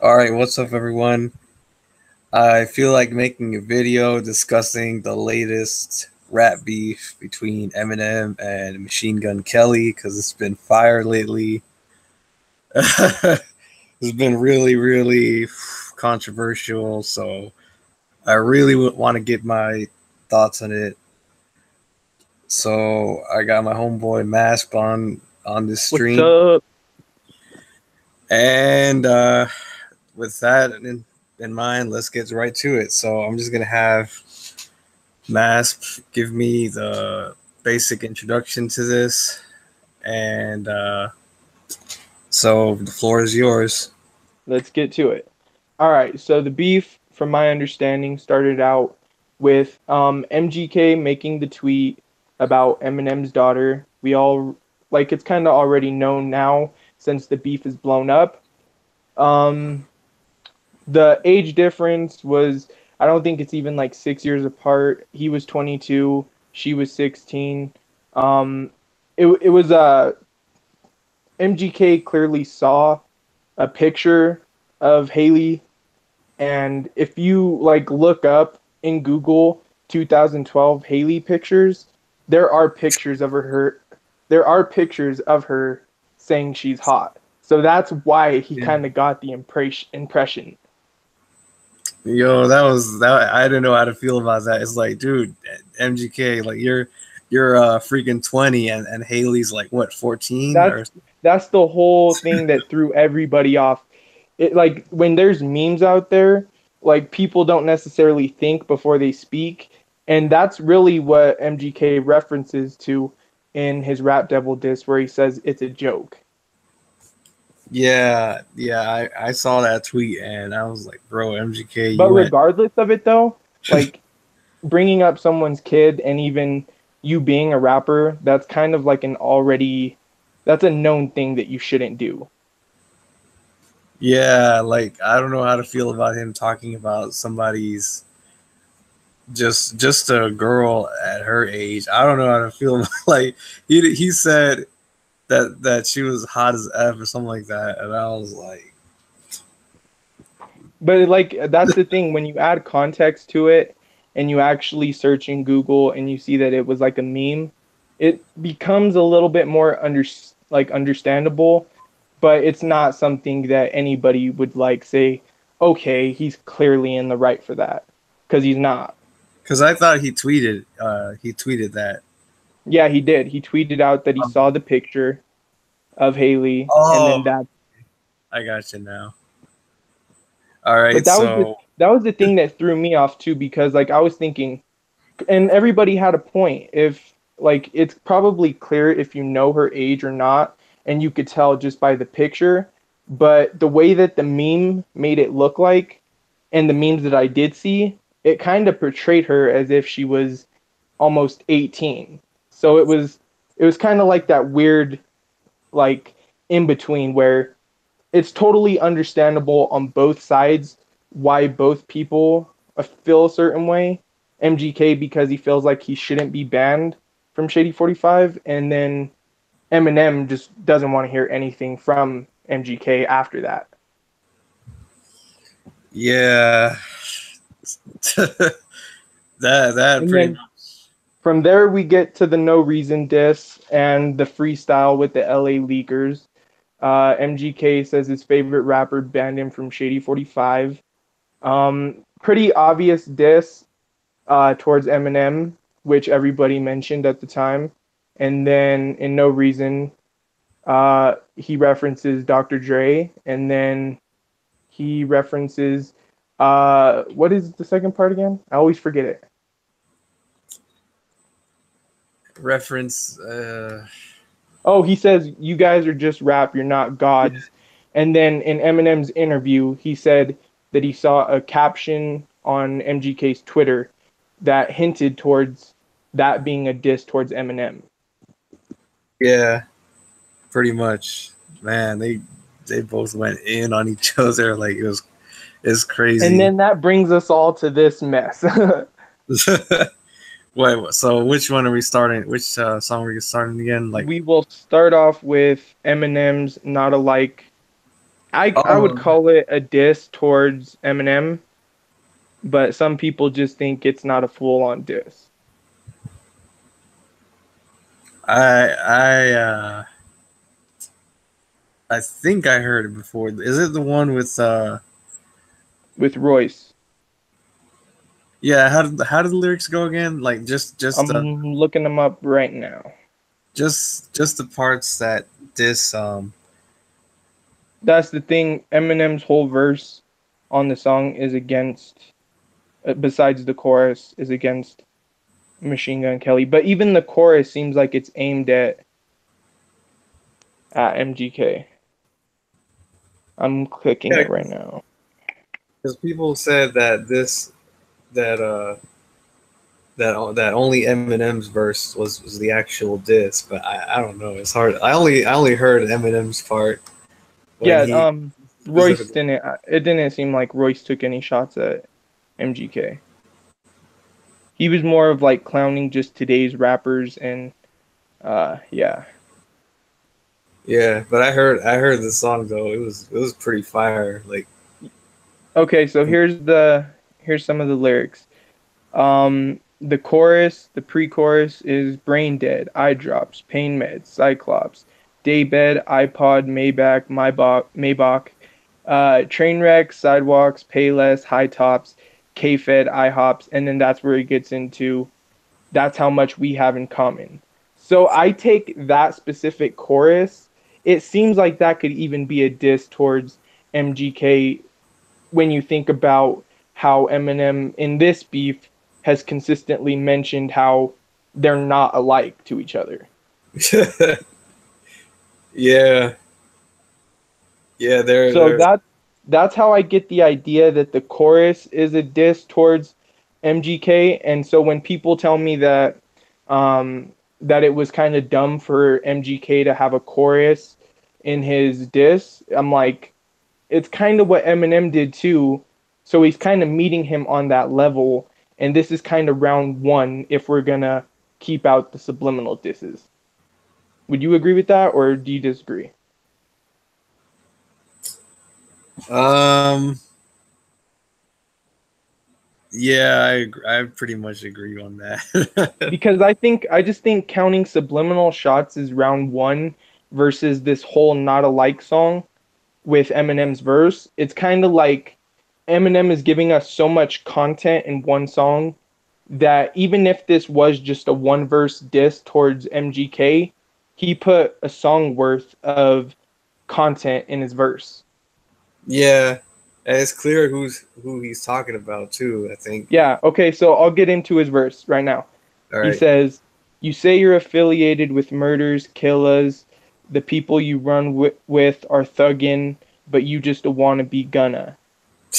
All right, what's up, everyone? I feel like making a video discussing the latest rap beef between Eminem and Machine Gun Kelly because it's been fire lately. It's been really controversial, so I really want to get my thoughts on it. So I got my homeboy Mask on this What's stream, up? and with that in mind, let's get right to it. So I'm just gonna have Masp give me the basic introduction to this, and so the floor is yours. Let's get to it. All right, so the beef, from my understanding, started out with MGK making the tweet about Eminem's daughter. We all like it's kind of already known now since the beef is blown up. Um, the age difference was I don't think it's even like 6 years apart. He was 22, she was 16. Um, it was MGK clearly saw a picture of Haley, and if you like look up in Google 2012 Haley pictures, there are pictures of her there are pictures of her saying she's hot. So that's why he Yeah. kind of got the impression. Yo, that was that. I didn't know how to feel about that. It's like, dude, MGK, like you're freaking 20, and Haley's like what 14 That's or that's the whole thing that threw everybody off. It like when there's memes out there, like people don't necessarily think before they speak, and that's really what MGK references to in his Rap Devil diss, where he says it's a joke. yeah. I saw that tweet and I was like, bro, MGK, But you went. regardless of it, though, like bringing up someone's kid and even you being a rapper, that's kind of like an already that's a known thing that you shouldn't do. Yeah, like I don't know how to feel about him talking about somebody's just a girl at her age. I don't know how to feel. Like he said that she was hot as f or something like that, and I was like, But like that's the thing when you add context to it and you actually search in Google and you see that it was like a meme, it becomes a little bit more understandable, but it's not something that anybody would like say, okay, he's clearly in the right for that because he's not. because I thought he tweeted that. Yeah, he did. He tweeted out that he saw the picture of Haley and Oh, then that I got you now. All right, but so that was the thing that threw me off too because like I was thinking and everybody had a point. If like it's probably clear if you know her age or not, and you could tell just by the picture. But the way that the meme made it look like, and the memes that I did see, it kind of portrayed her as if she was almost 18. So it was kind of like that weird like in between where it's totally understandable on both sides why both people feel a certain way. MGK because he feels like he shouldn't be banned from Shady 45, and then Eminem just doesn't want to hear anything from MGK after that. yeah, that And pretty then from there we get to the No Reason diss and the freestyle with the LA Leakers. MGK says his favorite rapper banned him from Shady 45. Pretty obvious diss towards Eminem, which everybody mentioned at the time. And then in No Reason, he references Dr. Dre, and then he references what is the second part again? I always forget it. reference. Oh, he says you guys are just rap, you're not gods. And then in Eminem's interview, he said that he saw a caption on MGK's Twitter that hinted towards that being a diss towards Eminem. Yeah, pretty much. Man, they both went in on each other like it's And crazy. then that brings us all to this mess. Wait, so which one are we starting? Which song are we starting again? Like, We will start off with Eminem's Not Alike. I would Um, call it a diss towards Eminem, but some people just think it's not a full on diss. I think I heard it before. Is it the one with With Royce. yeah, how did the lyrics go again? Like I'm looking them up right now. just the parts that diss That's the thing. Eminem's whole verse on the song is against, besides the chorus, is against Machine Gun Kelly. But even the chorus seems like it's aimed at MGK. I'm clicking yeah, it right now. because people said that that that only Eminem's verse was the actual diss, but I don't know. It's hard. I only heard Eminem's part when Yeah, he Royce specifically. didn't. It didn't seem like Royce took any shots at MGK. He was more of like clowning just today's rappers and yeah. Yeah, but I heard the song though. It was pretty fire. Like Okay, so here's some of the lyrics. The chorus, the pre-chorus is brain dead, eye drops, pain meds, cyclops, daybed, iPod, Maybach, Maybach, train wrecks, sidewalks, payless, high tops, K-fed, IHOPs, and then that's where it gets into that's how much we have in common. So I take that specific chorus. It seems like that could even be a diss towards MGK when you think about how Eminem in this beef has consistently mentioned how they're not alike to each other. yeah, yeah. There So there's that's how I get the idea that the chorus is a diss towards MGK. And so when people tell me that it was kind of dumb for MGK to have a chorus in his diss, I'm like, it's kind of what Eminem did too. So he's kind of meeting him on that level. And this is kind of round one if we're gonna keep out the subliminal disses. Would you agree with that, or do you disagree? um yeah, I pretty much agree on that. Because I just think counting subliminal shots is round one versus this whole not alike song with Eminem's verse. It's kind of like Eminem is giving us so much content in one song that even if this was just a one verse diss towards MGK, he put a song worth of content in his verse. Yeah, and it's clear who he's talking about too. I think. Yeah, okay, so I'll get into his verse right now. All He right. says, "You say you're affiliated with murders, killers, the people you run with are thuggin', but you just a wannabe gunna.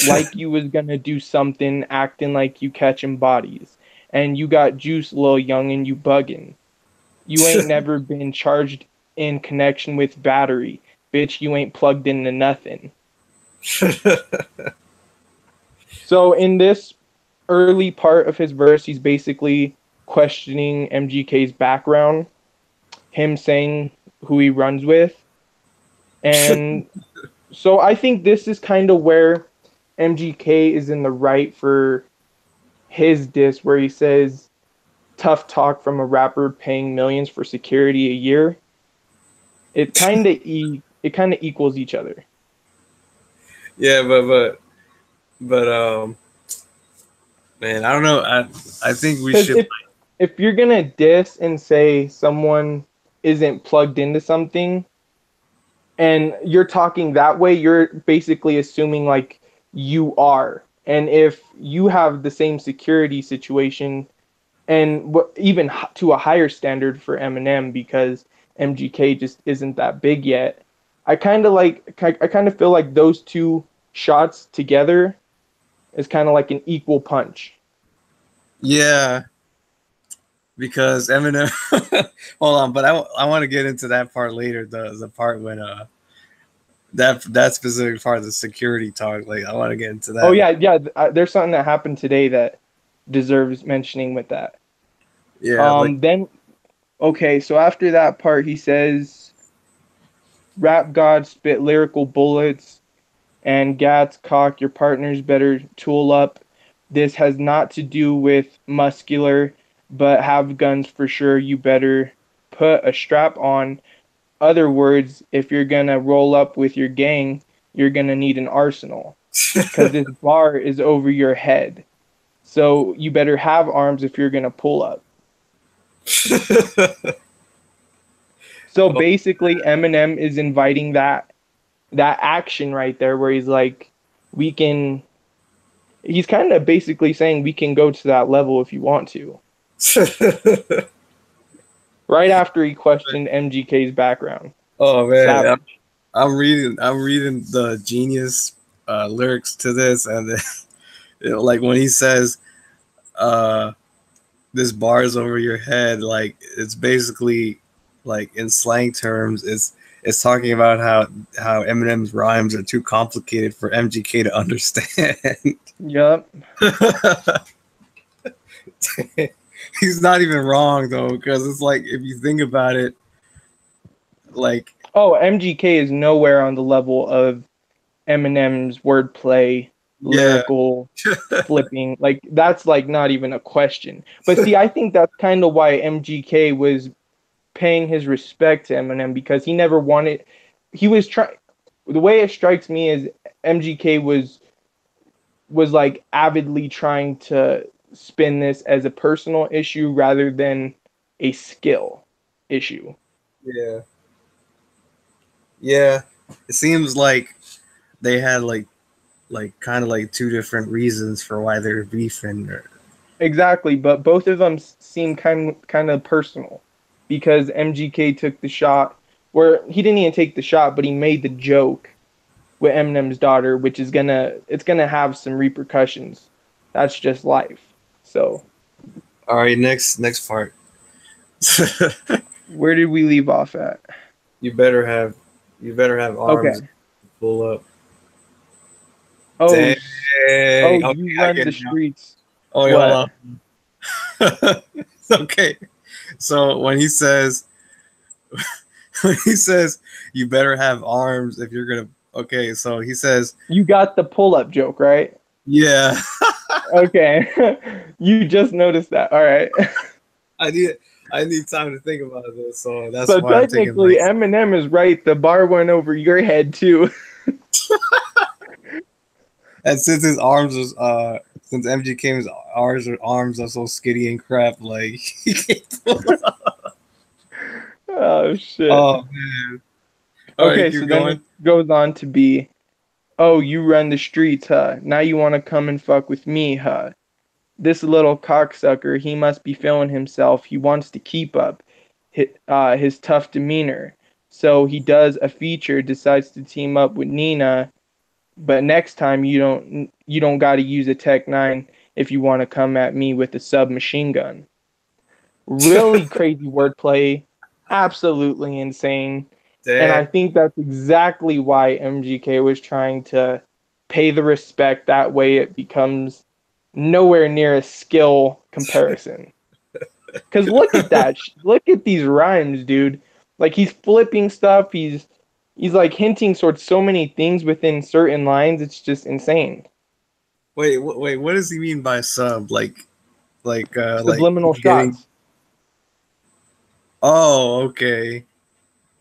Like you was gonna do something, acting like you catching bodies. And you got juice, lil young, and you buggin'. You ain't never been charged in connection with battery. Bitch, you ain't plugged into nothing." So in this early part of his verse, he's basically questioning MGK's background, him saying who he runs with. And so I think this is kind of where MGK is in the right for his diss, where he says, tough talk from a rapper paying millions for security a year. It kind of equals each other. Yeah, but man, I don't know. I think we Because should. if you're gonna diss and say someone isn't plugged into something, and you're talking that way, you're basically assuming like you are. And if you have the same security situation, and even to a higher standard for Eminem, because MGK just isn't that big yet, I kind of feel like those two shots together is kind of like an equal punch. Yeah, because Eminem. Hold on, but I want to get into that part later. The part when that specific part of the security talk. Like I want to get into Oh that. yeah, yeah. There's something that happened today that deserves mentioning with that. Yeah, like Then okay, so after that part, he says, "Rap God spit lyrical bullets. and Gats, cock, your partners better tool up. This has not to do with muscular, but have guns for sure. You better put a strap on. Other words, if you're gonna roll up with your gang, you're gonna need an arsenal because this bar is over your head. So you better have arms if you're gonna pull up. So Oh, basically, Eminem is inviting that action right there, where he's like, we can. He's kind of basically saying we can go to that level if you want to. Right after he questioned MGK's background, oh man, savage. I'm reading the Genius lyrics to this, and like when he says, uh, "This bar is over your head," like it's basically like in slang terms, it's talking about how Eminem's rhymes are too complicated for MGK to understand. Yep. He's not even wrong though, because it's like if you think about it, like Oh, MGK is nowhere on the level of Eminem's wordplay, yeah, lyrical flipping. Like that's like not even a question. But see, I think that's kind of why MGK was paying his respect to Eminem because he never wanted. He was trying. The way it strikes me is MGK was like avidly trying to spin this as a personal issue rather than a skill issue. yeah, yeah. It seems like they had like kind of like two different reasons for why they're beefing. Exactly, but both of them seem kind of personal because MGK took the shot where he didn't even take the shot, but he made the joke with Eminem's daughter, which is it's gonna have some repercussions. That's just life. So All right, next part. where did we leave off at? you better have you better have arms Okay. pull up. Oh, Dang. oh, Okay, you I run get the it now. streets. Oh, yeah, What? hold on. Okay. So when he says you better have arms if you're gonna okay, so he says, You got the pull-up joke, right? yeah. Okay. You just noticed that. All right. I need I need time to think about this, so that's So why I'm taking technically, like Eminem is right. The bar went over your head too. and since his arms was since MGK's arms are so skinny and crap, like he can't pull it up. Oh shit. Oh man. All right, Okay, so keep then it going. goes on to be, oh, you run the streets, huh? Now you want to come and fuck with me, huh? This little cocksucker, he must be feeling himself. He wants to keep up his tough demeanor. So he does a feature, decides to team up with Nina, but next time you don't got to use a Tech 9 if you want to come at me with a submachine gun. Really crazy wordplay, absolutely insane. And Damn. I think that's exactly why MGK was trying to pay the respect. That way it becomes nowhere near a skill comparison. Because look at that. Look at these rhymes, dude. Like he's flipping stuff. He's like hinting towards so many things within certain lines. It's just insane. Wait, what does he mean by sub? Like Subliminal getting shots. oh, okay.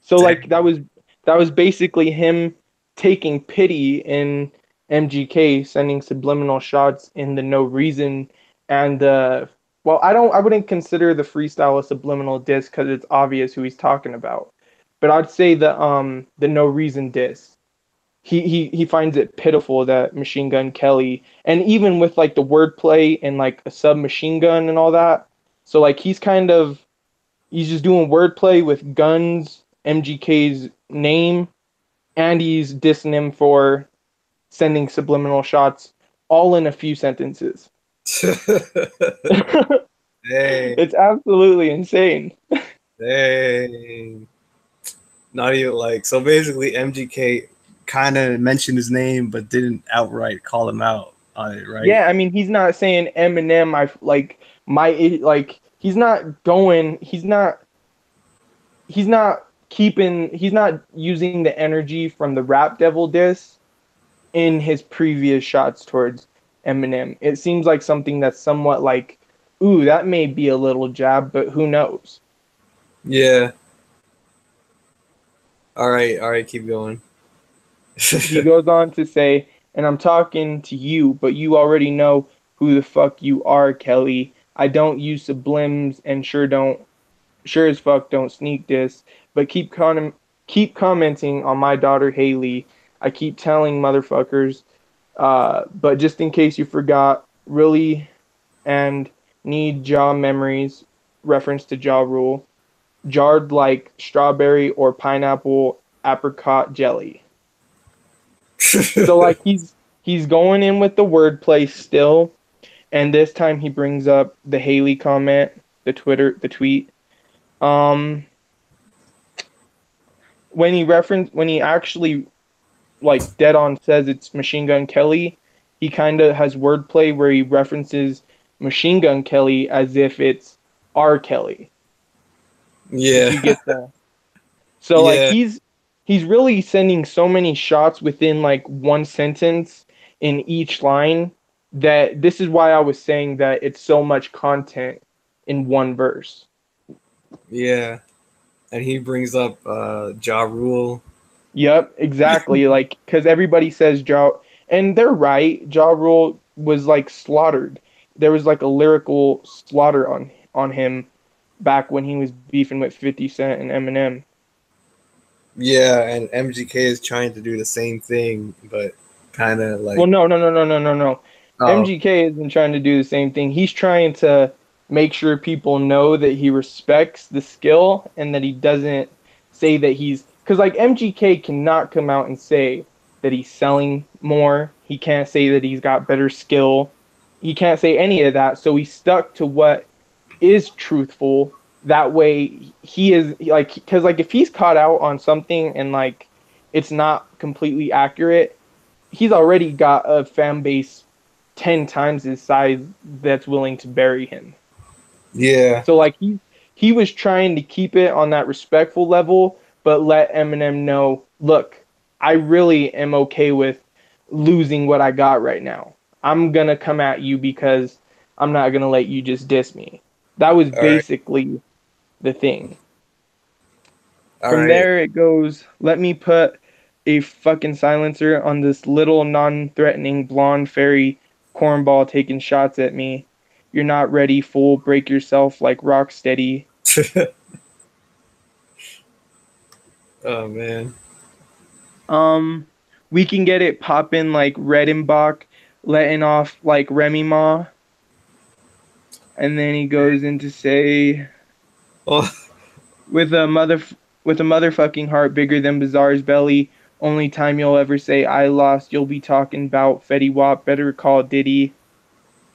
So like Damn. that was basically him taking pity in MGK, sending subliminal shots in the no reason and well, I wouldn't consider the freestyle a subliminal diss because it's obvious who he's talking about. But I'd say the no reason diss. He finds it pitiful that Machine Gun Kelly and even with like the wordplay and like a submachine gun and all that. So like he's just doing wordplay with guns, MGK's name, and he's dissing him for sending subliminal shots all in a few sentences. Dang, It's absolutely insane. dang. Not even like so. Basically, MGK kind of mentioned his name, but didn't outright call him out on it, right? Yeah, I mean, he's not saying Eminem. I like my like. He's not keeping. He's not using the energy from the Rap Devil diss in his previous shots towards Eminem. It seems like something that's somewhat like, ooh, that may be a little jab, but who knows? Yeah. All right, keep going. He goes on to say, and I'm talking to you, but you already know who the fuck you are, Kelly. I don't use sublims and sure as fuck don't sneak this, but keep commenting on my daughter Haley. I keep telling motherfuckers, but just in case you forgot, really and need jaw memories, reference to jaw rule, jarred like strawberry or pineapple apricot jelly. So like he's going in with the wordplay still, and this time he brings up the Haley comment, the tweet. Um, when he actually like dead on says it's Machine Gun Kelly, he kind of has wordplay where he references Machine Gun Kelly as if it's R. Kelly. If Yeah. you get that. So like Yeah. he's really sending so many shots within like one sentence in each line that this is why I was saying that it's so much content in one verse. Yeah. And he brings up Ja Rule. Yep, exactly. Like because everybody says Jaw, and they're right. Ja Rule was like slaughtered. There was like a lyrical slaughter on him back when he was beefing with 50 Cent and Eminem. Yeah, and MGK is trying to do the same thing, but kind of Well, like, no. oh, MGK isn't trying to do the same thing. He's trying to make sure people know that he respects the skill and that he doesn't say that he's because like MGK cannot come out and say that he's selling more. He can't say that he's got better skill. He can't say any of that. So he stuck to what is truthful. That way he is like because like if he's caught out on something and like it's not completely accurate, he's already got a fan base 10 times his size that's willing to bury him. yeah, So like he was trying to keep it on that respectful level, but let Eminem know, look, I really am okay with losing what I got right now. I'm gonna come at you because I'm not gonna let you just diss me. That was all right, basically the thing. all From right. there it goes, let me put a fucking silencer on this little non-threatening blonde fairy cornball taking shots at me. You're not ready, fool. Break yourself like rock steady. Oh man. Um, we can get it poppin' like Redenbach, letting off like Remy Ma. And then he goes into say, Oh, with a mother with a motherfucking heart bigger than Bazaar's belly. Only time you'll ever say I lost, you'll be talking about Fetty Wap. Better call Diddy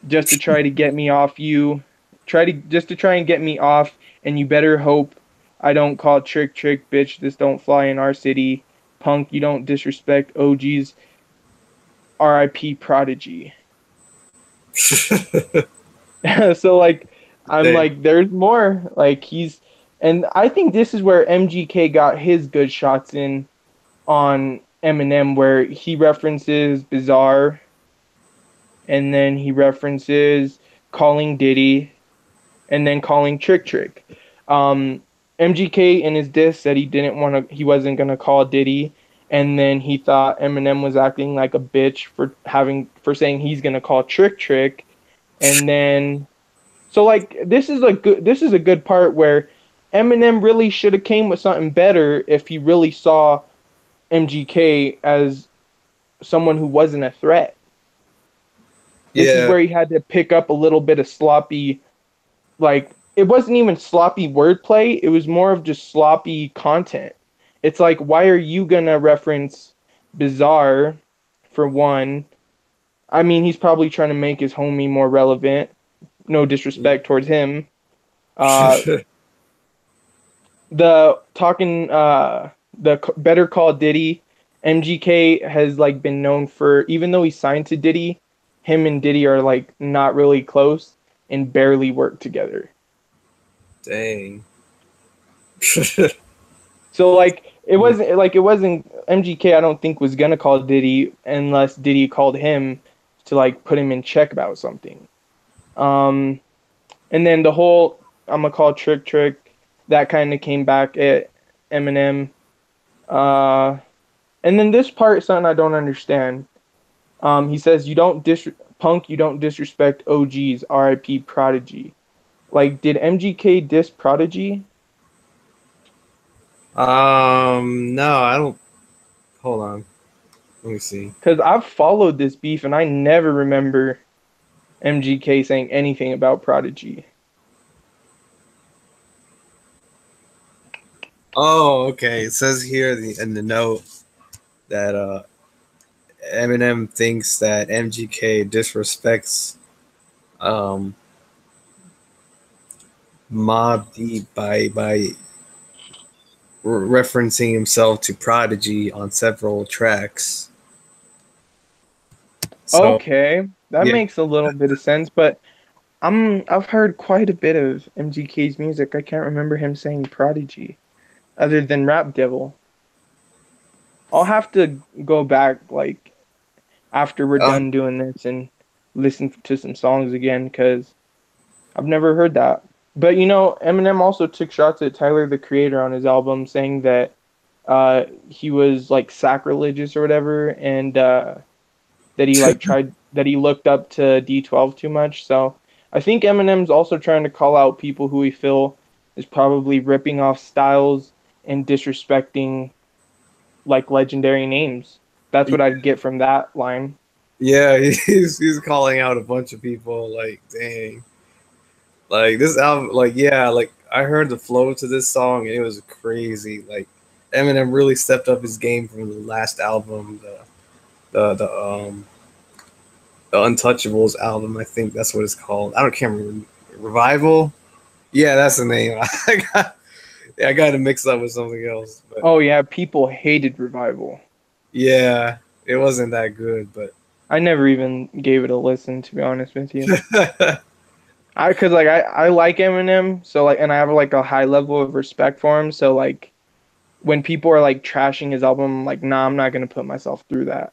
just to try to get me off you. To try and get me off, and you better hope I don't call trick bitch. This don't fly in our city. Punk, you don't disrespect OG's R.I.P. Prodigy. So like I'm dang. like there's more. Like he's and I think this is where MGK got his good shots in on Eminem where he references Bizarre and then he references calling Diddy and then calling Trick. Um, MGK in his diss said he wasn't gonna call Diddy, and then he thought Eminem was acting like a bitch for saying he's gonna call Trick, and then so like this is a good part where Eminem really should have came with something better if he really saw MGK as someone who wasn't a threat. This is Yeah, where he had to pick up a little bit of sloppy, like it wasn't even sloppy wordplay, it was more of just sloppy content. It's like, why are you gonna reference Bizarre for one? I mean, he's probably trying to make his homie more relevant. No disrespect towards him. Uh, Better Call Diddy. MGK has like been known for, even though he's signed to Diddy, him and Diddy are like not really close and barely work together. dang. So like it wasn't MGK. I don't think was gonna call Diddy unless Diddy called him to like put him in check about something. Um, and then the whole I'm gonna call Trick that kind of came back at Eminem. Uh, and then this part, something I don't understand. He says you don't disrespect OGs, R.I.P. Prodigy. Like, did MGK diss Prodigy? No, I don't. Hold on. Let me see. Because I've followed this beef and I never remember MGK saying anything about Prodigy. Oh, okay. It says here in the note that Eminem thinks that MGK disrespects um, Mob Deep by referencing himself to Prodigy on several tracks. So Okay, that yeah, makes a little bit of sense, but I've heard quite a bit of MGK's music. I can't remember him saying Prodigy other than Rap Devil. I'll have to go back like after we're uh, done doing this and listen to some songs again because I've never heard that. But Eminem also took shots at Tyler the Creator on his album, saying that he was like sacrilegious or whatever, and that he like tried that he looked up to D12 too much. So I think Eminem's also trying to call out people who he feel is probably ripping off styles and disrespecting like legendary names. That's what I'd get from that line. yeah, he's calling out a bunch of people. Like, dang, like this album, like yeah, like I heard the flow to this song and it was crazy. Like Eminem really stepped up his game from the last album, the Untouchables album. I think that's what it's called. I don't can't remember. Revival. Yeah, that's the name. I got it mixed up with something else, but Oh yeah, people hated Revival. yeah, it wasn't that good. But I never even gave it a listen, to be honest with you. I like Eminem, so like, and I have like a high level of respect for him. So like, when people are like trashing his album, I'm like, nah, I'm not gonna put myself through that.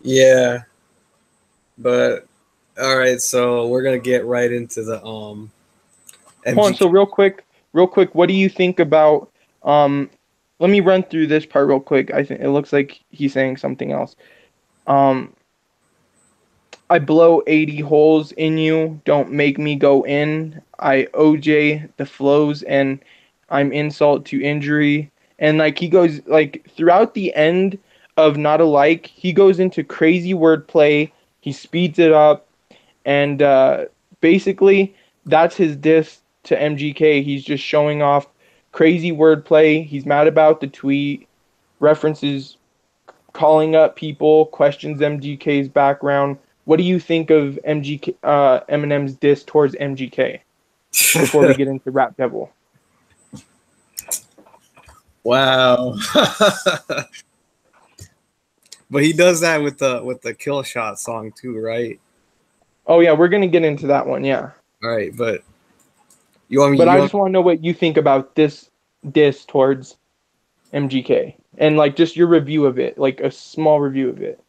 yeah, but all right. So we're gonna get right into the Hold on, MGK. so real quick, what do you think about um? Let me run through this part real quick. I think it looks like he's saying something else. Um, I blow 80 holes in you. Don't make me go in. I OJ the flows and I'm insult to injury. And like he goes like throughout the end of Not Alike, he goes into crazy wordplay. He speeds it up and basically that's his diss to MGK. He's just showing off crazy wordplay. He's mad about the tweet, references calling up people, questions MGK's background. What do you think of Eminem's diss towards MGK before we get into Rap Devil? Wow. But he does that with the Kill Shot song too, right? Oh yeah, we're gonna get into that one, yeah. All right, but you want me? But You I want just want to know what you think about this diss towards MGK and like just your review of it, like a small review of it.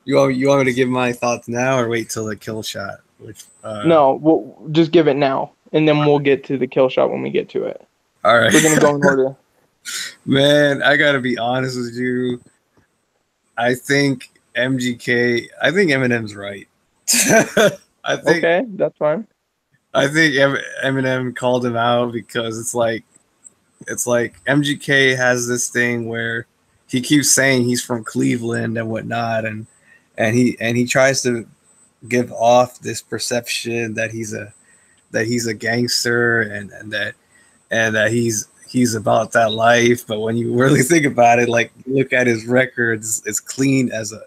you want me to give my thoughts now or wait till the Kill Shot? Which No, we'll just give it now, and then we'll get to the kill shot when we get to it. all right, We're gonna go in order. man. I gotta be honest with you. I think MGK. I think Eminem's right. I think Okay, that's fine. Eminem called him out because it's like MGK has this thing where he keeps saying he's from Cleveland and whatnot, and he tries to give off this perception that he's a gangster and that he's about that life. But when you really think about it, like look at his records, it's clean as a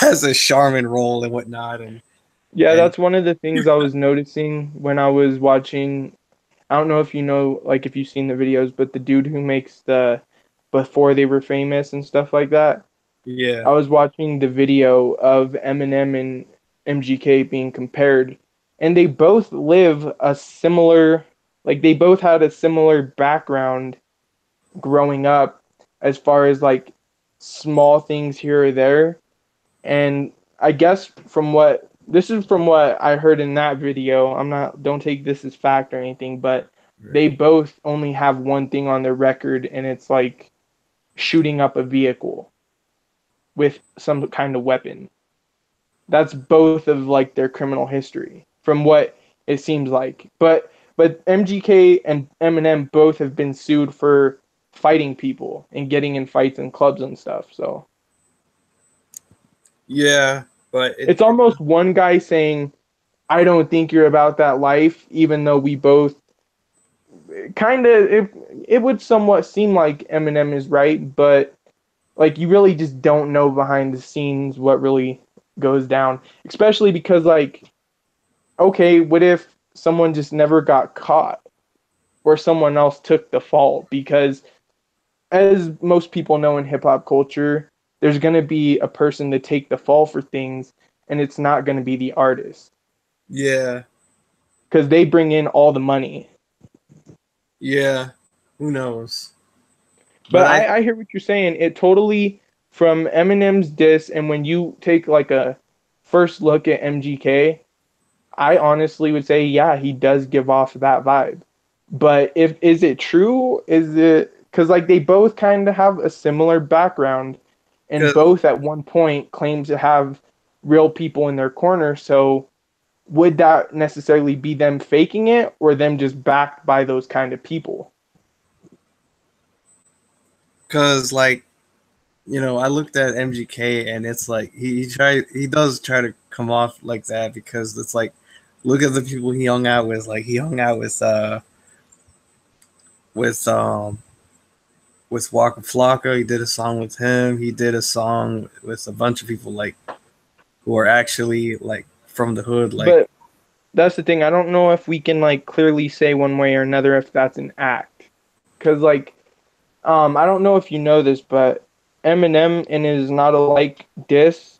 as a Charmin role and whatnot, Yeah, and that's one of the things I was noticing when I was watching. I don't know if you know, like if you've seen the videos, but the dude who makes the before they were famous and stuff like that. yeah, I was watching the video of Eminem and MGK being compared, and they both live a similar, like they both had a similar background growing up, as far as like small things here or there. And I guess from what I heard in that video, I'm not, don't take this as fact or anything, but Right. they both only have one thing on their record, and it's like shooting up a vehicle with some kind of weapon. That's both of like their criminal history from what it seems like. But MGK and Eminem both have been sued for fighting people and getting in fights in clubs and stuff. So Yeah, but it's almost one guy saying, I don't think you're about that life, even though we both kind of, it would somewhat seem like Eminem is right, but like you really just don't know behind the scenes what really goes down, especially because like, okay, what if someone just never got caught or someone else took the fault? Because as most people know in hip hop culture, there's going to be a person to take the fall for things, and it's not going to be the artist yeah, because they bring in all the money. yeah, who knows? But But I hear what you're saying. It totally, from Eminem's diss, and when you take like a first look at MGK, I honestly would say, yeah, he does give off that vibe. But if is it true? Is it because like they both kind of have a similar background, and because both at one point claim to have real people in their corner. So would that necessarily be them faking it, or them just backed by those kind of people? like I looked at MGK and it's like he does try to come off like that because it's like look at the people he hung out with. Like he hung out with Waka Flocka. He did a song with him. He did a song with a bunch of people like who are actually like from the hood. Like But that's the thing. I don't know if we can like clearly say one way or another if that's an act. Cause like I don't know if you know this, but Eminem in his Not Alike diss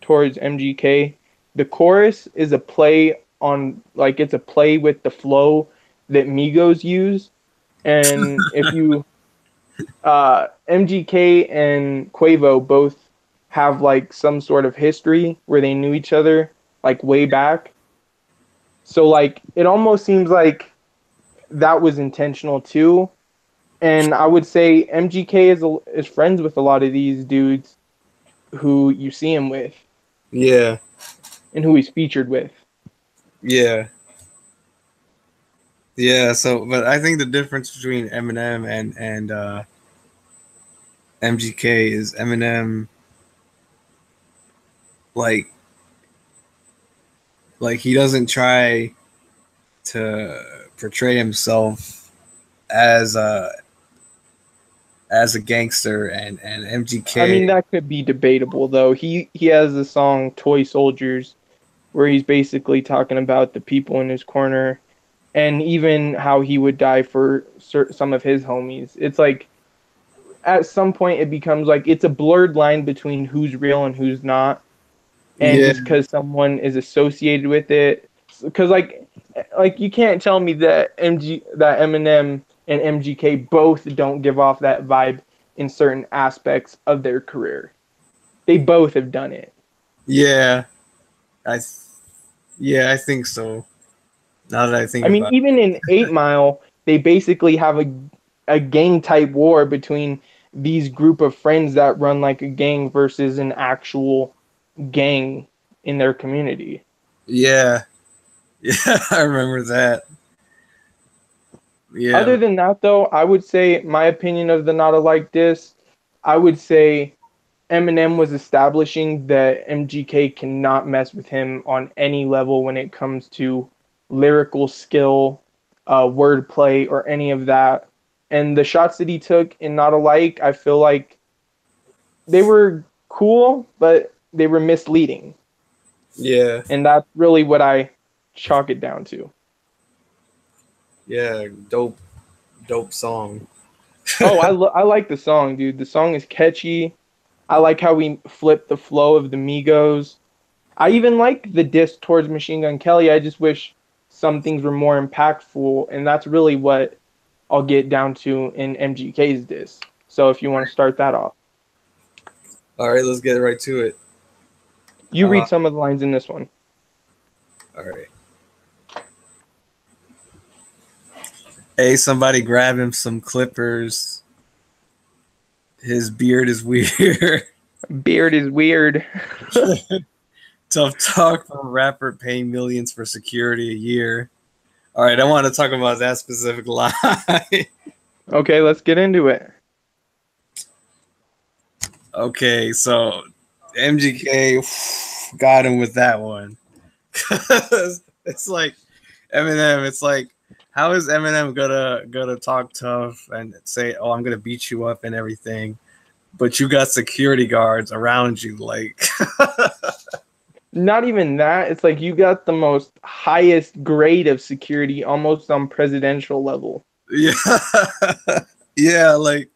towards MGK, the chorus is a play on like it's a play with the flow that Migos use. And if you MGK and Quavo both have like some sort of history where they knew each other like way back. So like it almost seems like that was intentional too. And I would say MGK is friends with a lot of these dudes who you see him with yeah, and who he's featured with. yeah, yeah. So, but I think the difference between Eminem and MGK is Eminem like he doesn't try to portray himself as a gangster and I mean MGK. that could be debatable though. He has the song Toy Soldiers where he's basically talking about the people in his corner and even how he would die for some of his homies. It's like at some point it becomes like it's a blurred line between who's real and who's not, and Yeah, just because someone is associated with it, because like you can't tell me that Eminem and MGK both don't give off that vibe in certain aspects of their career. They both have done it. yeah, I yeah, I think so. Now that I think I mean, about even in 8 Mile, they basically have a gang type war between these group of friends that run like a gang versus an actual gang in their community. it. Yeah, yeah, I remember that. Yeah, Other than that, though, I would say my opinion of the Not Alike diss, I would say Eminem was establishing that MGK cannot mess with him on any level when it comes to lyrical skill, wordplay, or any of that. And the shots that he took in Not Alike, I feel like they were cool, but they were misleading. yeah, And that's really what I chalk it down to. yeah. Dope song. Oh, I like the song, dude. The song is catchy. I like how we flip the flow of the Migos. I even like the diss towards Machine Gun Kelly. I just wish some things were more impactful, and that's really what I'll get down to in MGK's diss. So if you want to start that off, All right, let's get right to it. you Uh, read some of the lines in this one. all right. Hey, somebody grab him some clippers. His beard is weird. Beard is weird. Tough talk from a rapper paying millions for security a year. All right, I want to talk about that specific line. Okay, let's get into it. Okay, so MGK got him with that one. It's like Eminem. It's like, how is Eminem gonna talk tough and say, "Oh, I'm gonna beat you up and everything," but you got security guards around you, like. Not even that. It's like you got the most highest grade of security, almost on presidential level. Yeah, yeah, like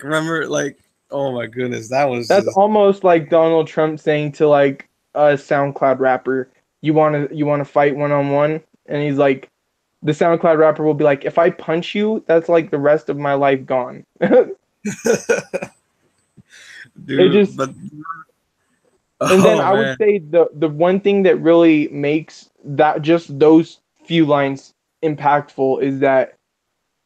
remember, like, oh my goodness, that was That's just almost like Donald Trump saying to like a SoundCloud rapper, "You want to fight one on one?" And he's like, the SoundCloud rapper will be like, "If I punch you, that's like the rest of my life gone." It dude, just, but and then oh I would man, say the one thing that really makes that just those few lines impactful is that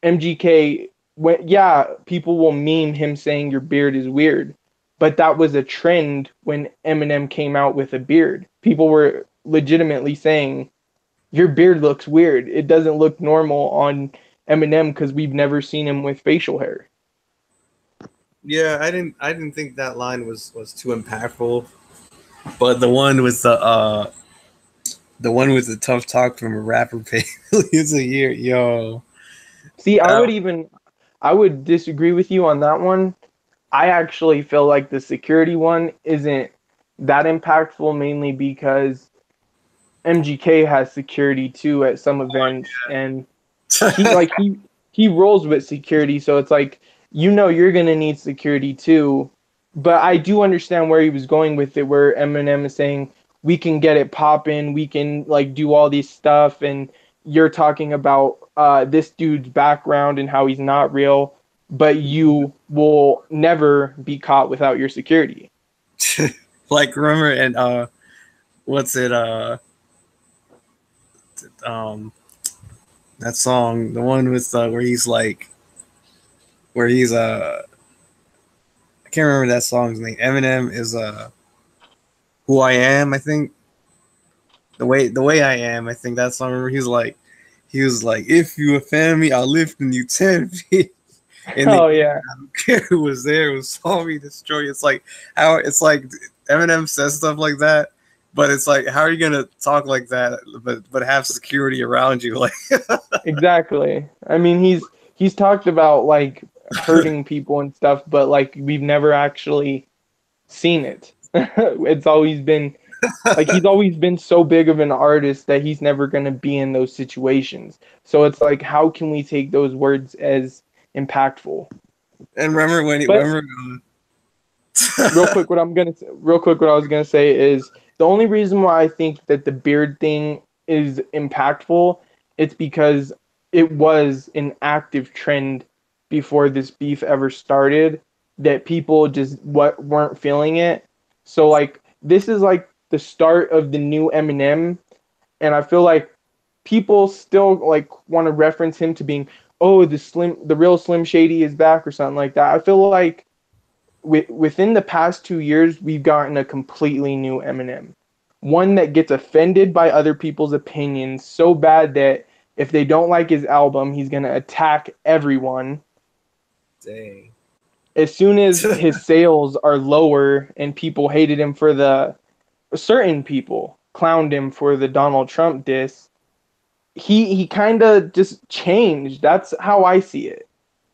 MGK, when yeah, people will meme him saying your beard is weird, but that was a trend when Eminem came out with a beard. People were legitimately saying your beard looks weird. It doesn't look normal on Eminem because we've never seen him with facial hair. yeah, I didn't think that line was too impactful, but the one with the tough talk from a rapper paying millions a year, yo. See, That, I would disagree with you on that one. I actually feel like the security one isn't that impactful mainly because MGK has security too at some events, and he like he rolls with security, so it's like you're gonna need security too. But I do understand where he was going with it, where Eminem is saying we can get it popping, we can like do all these stuff, and you're talking about this dude's background and how he's not real, but you will never be caught without your security. like remember and what's it um that song, the one with where he's I can't remember that song's name. Eminem is Who I Am, I think. The way I am, I think that song. Remember, he was like, if you offend me, I'll lift you 10 feet. In the Oh end, yeah, I don't care who was there, who saw me destroy you. It's like Eminem says stuff like that, but it's like, how are you gonna talk like that, but have security around you? Like, exactly. I mean, he's talked about like hurting people and stuff, but like we've never actually seen it. It's always been like he's always been so big of an artist that he's never going to be in those situations. So it's like, how can we take those words as impactful? and remember when he But remember. real quick, what I was gonna say is the only reason why I think that the beard thing is impactful, it's because it was an active trend before this beef ever started that people just weren't feeling it. So like this is like the start of the new Eminem, and I feel like people still like want to reference him to being, oh, the real Slim Shady is back or something like that. I feel like within the past 2 years, we've gotten a completely new Eminem. One that gets offended by other people's opinions so bad that if they don't like his album, he's going to attack everyone. Dang. As soon as his sales are lower and people hated him for the certain people clowned him for the Donald Trump diss, he kind of just changed. That's how I see it.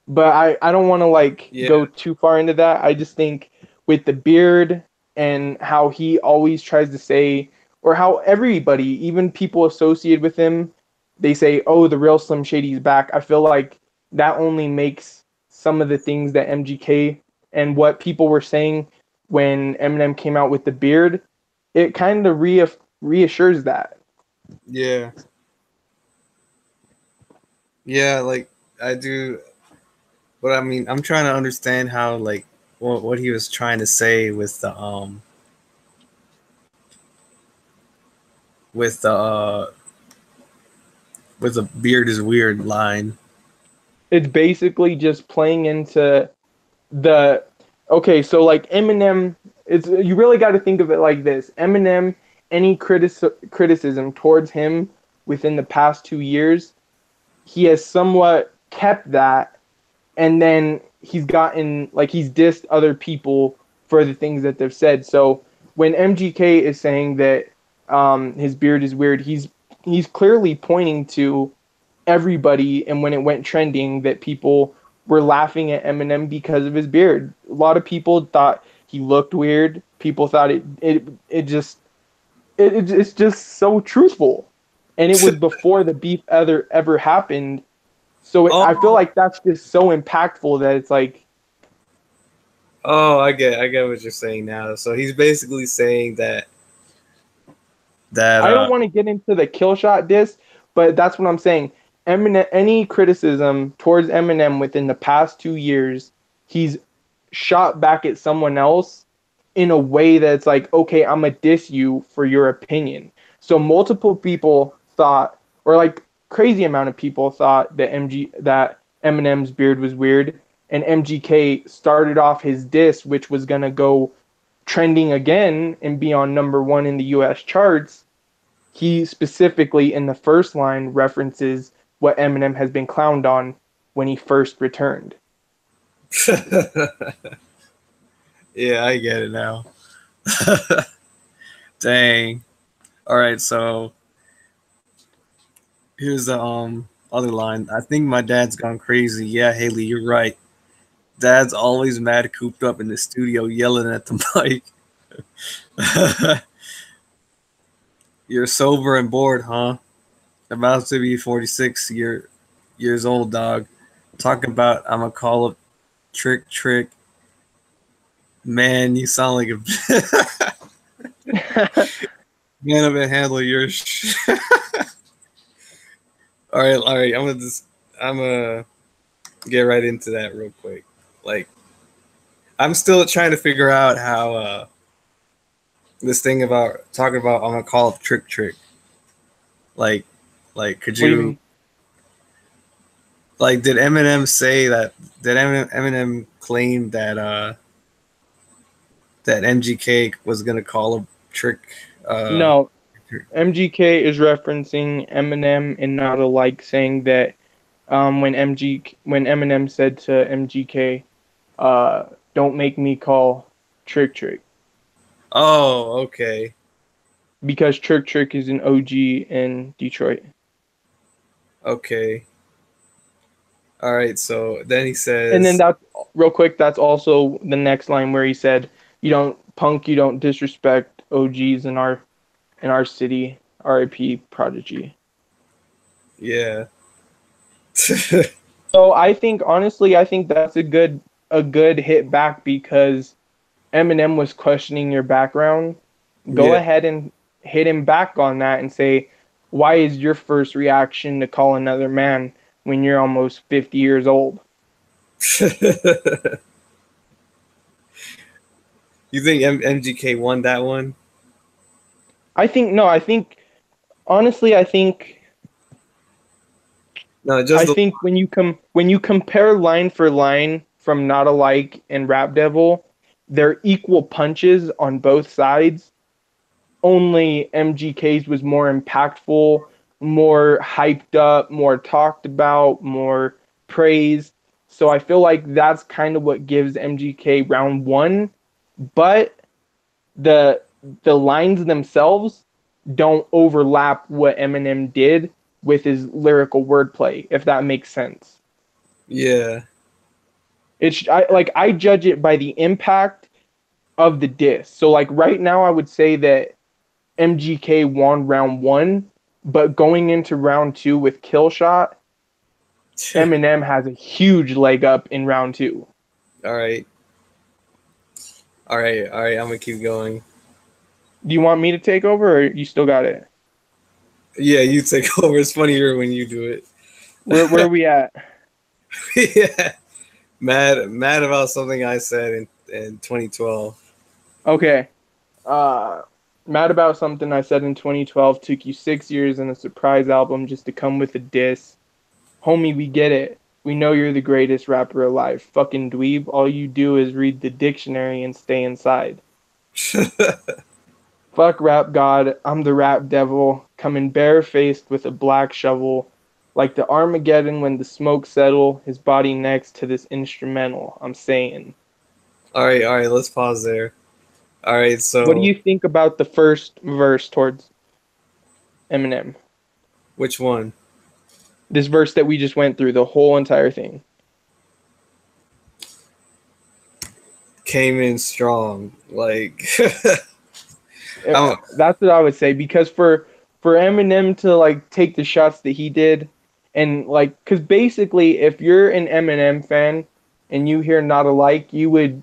But I don't want to like Yeah, go too far into that. I just think with the beard and how he always tries to say, or how everybody, even people associated with him, they say, "Oh, the real Slim Shady's back." I feel like that only makes some of the things that MGK and what people were saying when Eminem came out with the beard, it kind of reassures that. yeah, yeah. Like I do, but I mean, I'm trying to understand how like what he was trying to say with the with the beard is weird line. It's basically just playing into the okay, so like Eminem, it's you really got to think of it like this. Eminem, any criticism towards him within the past 2 years, he has somewhat kept that, and then he's gotten like he's dissed other people for the things that they've said. So when MGK is saying that his beard is weird, he's clearly pointing to everybody, and when it went trending, that people were laughing at Eminem because of his beard. A lot of people thought he looked weird. People thought it's just so truthful, and it was before the beef ever happened. So I feel Oh, like that's just so impactful that it's like oh, I get what you're saying now. So he's basically saying that I don't want to get into the kill shot diss, but that's what I'm saying. Eminem, any criticism towards Eminem within the past 2 years, he's shot back at someone else in a way that's like, okay, I'm gonna diss you for your opinion. So multiple people thought, or like crazy amount of people thought that Eminem's beard was weird, and MGK started off his diss, which was gonna go trending again and be on number one in the U.S. charts. He specifically in the first line references what Eminem has been clowned on when he first returned. yeah, I get it now. Dang. All right, so here's the other line. I think my dad's gone crazy. Yeah, Haley, you're right. Dad's always mad, cooped up in the studio, yelling at the mic. You're sober and bored, huh? About to be 46 years old, dog. Talking about I'm gonna call up trick. Man, you sound like a man of a handle your all right. I'm gonna get right into that real quick. Like, I'm still trying to figure out how this thing about talking about I'm gonna call up trick. Like, could What do you you mean? like did Eminem say that? Did Eminem claim that MGK was gonna call a trick? Uh, No, MGK is referencing Eminem and not alike, saying that when Eminem said to MGK, "Don't make me call Trick," oh, okay, because Trick is an OG in Detroit. okay, all right. So then he And then says, that real quick, that's also the next line where he said, you don't disrespect OGs in our city, RIP Prodigy." yeah, So I think honestly, I think that's a good hit back because Eminem was questioning your background. Go yeah. ahead and hit him back on that and say, why is your first reaction to call another man when you're almost 50 years old? You think MGK won that one? I think honestly, No, just I the think when you compare line for line from Not Alike and Rap Devil, they're equal punches on both sides. Only MGK's was more impactful, more hyped up, more talked about, more praised. So I feel like that's kind of what gives MGK round one, but the the lines themselves don't overlap what Eminem did with his lyrical wordplay, if that makes sense. yeah. I judge it by the impact of the diss. So like right now I would say that MGK won round one, but going into round two with Killshot, Eminem has a huge leg up in round two. All right, all right. I'm gonna keep going. Do you want me to take over or you still got it? Yeah, you take over. It's funnier when you do Where are we at? Yeah, mad about something I said in 2012. Okay. Uh, Mad about something I said in 2012 took you 6 years and a surprise album just to come with a diss. Homie, we get it. We know you're the greatest rapper alive. Fucking dweeb. All you do is read the dictionary and stay inside. Fuck rap god. I'm the rap devil. Coming barefaced with a black shovel. Like the Armageddon when the smoke settle. His body next to this instrumental. I'm saying. All right, let's pause there. All right, What do so you think about the first verse towards Eminem? which one? This verse that we just went through, the whole entire thing. Came in strong. Like, I don't, That's what I would say because for Eminem to like take the shots that he did, and like, because basically, if you're an Eminem fan and you hear "Not Alike," you would,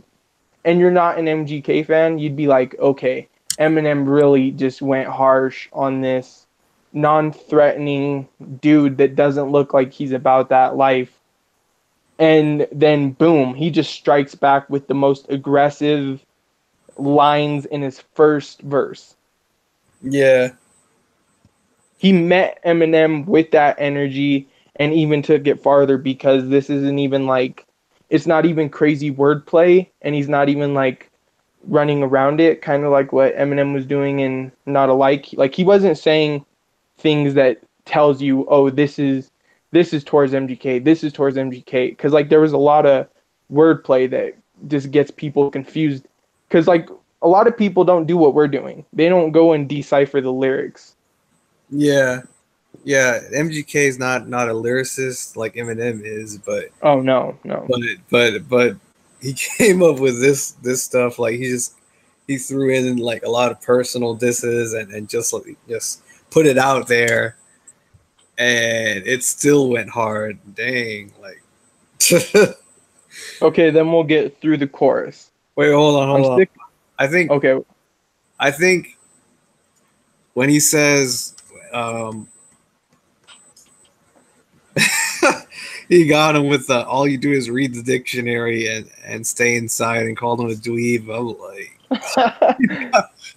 and you're not an MGK fan, you'd be like, okay, Eminem really just went harsh on this non-threatening dude that doesn't look like he's about that life. And then boom, he just strikes back with the most aggressive lines in his first verse. yeah, He met Eminem with that energy and even took it farther because this isn't even like, it's not even crazy wordplay and he's not even like running around it, kind of like what Eminem was doing in Not Alike. Like he wasn't saying things that tells you, oh, this is towards MGK, this is towards MGK, because like there was a lot of wordplay that just gets people confused. Because like a lot of people don't do what we're doing; they don't go and decipher the lyrics. yeah, yeah. MGK is not a lyricist like Eminem is, Oh no, no. but he came up with this stuff. Like he threw in like a lot of personal disses and just like just put it out there, and it still went hard. Dang, like. Okay, then we'll get through the chorus. Wait, I'm hold on. sick. I think Okay, I think when he says um, he got him with the all you do is read the dictionary and stay inside and called him a dweeb. I'm like,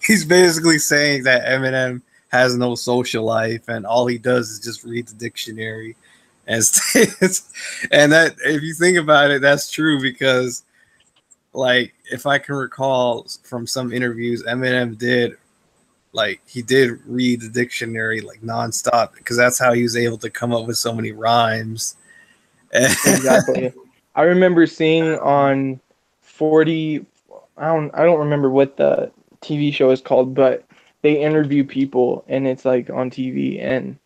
he's basically saying that Eminem has no social life and all he does is just read the dictionary and stays. And that, if you think about it, that's true because, like, if I can recall from some interviews, Eminem did like he did read the dictionary like nonstop because that's how he was able to come up with so many rhymes. exactly. I remember seeing on 40, I don't remember what the TV show is called, but they interview people and it's like on TV and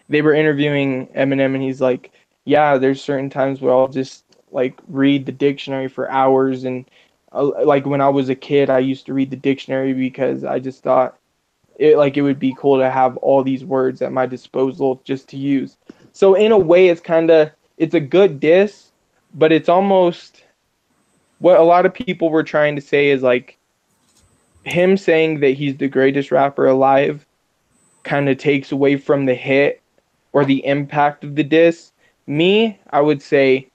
they were interviewing Eminem and he's like, "Yeah, there's certain times where I'll just like read the dictionary for hours and like when I was a kid, I used to read the dictionary because I just thought it would be cool to have all these words at my disposal just to use." So in a way, it's a good diss, but it's almost what a lot of people were trying to say is like him saying that he's the greatest rapper alive kind of takes away from the hit or the impact of the diss. Me, I would say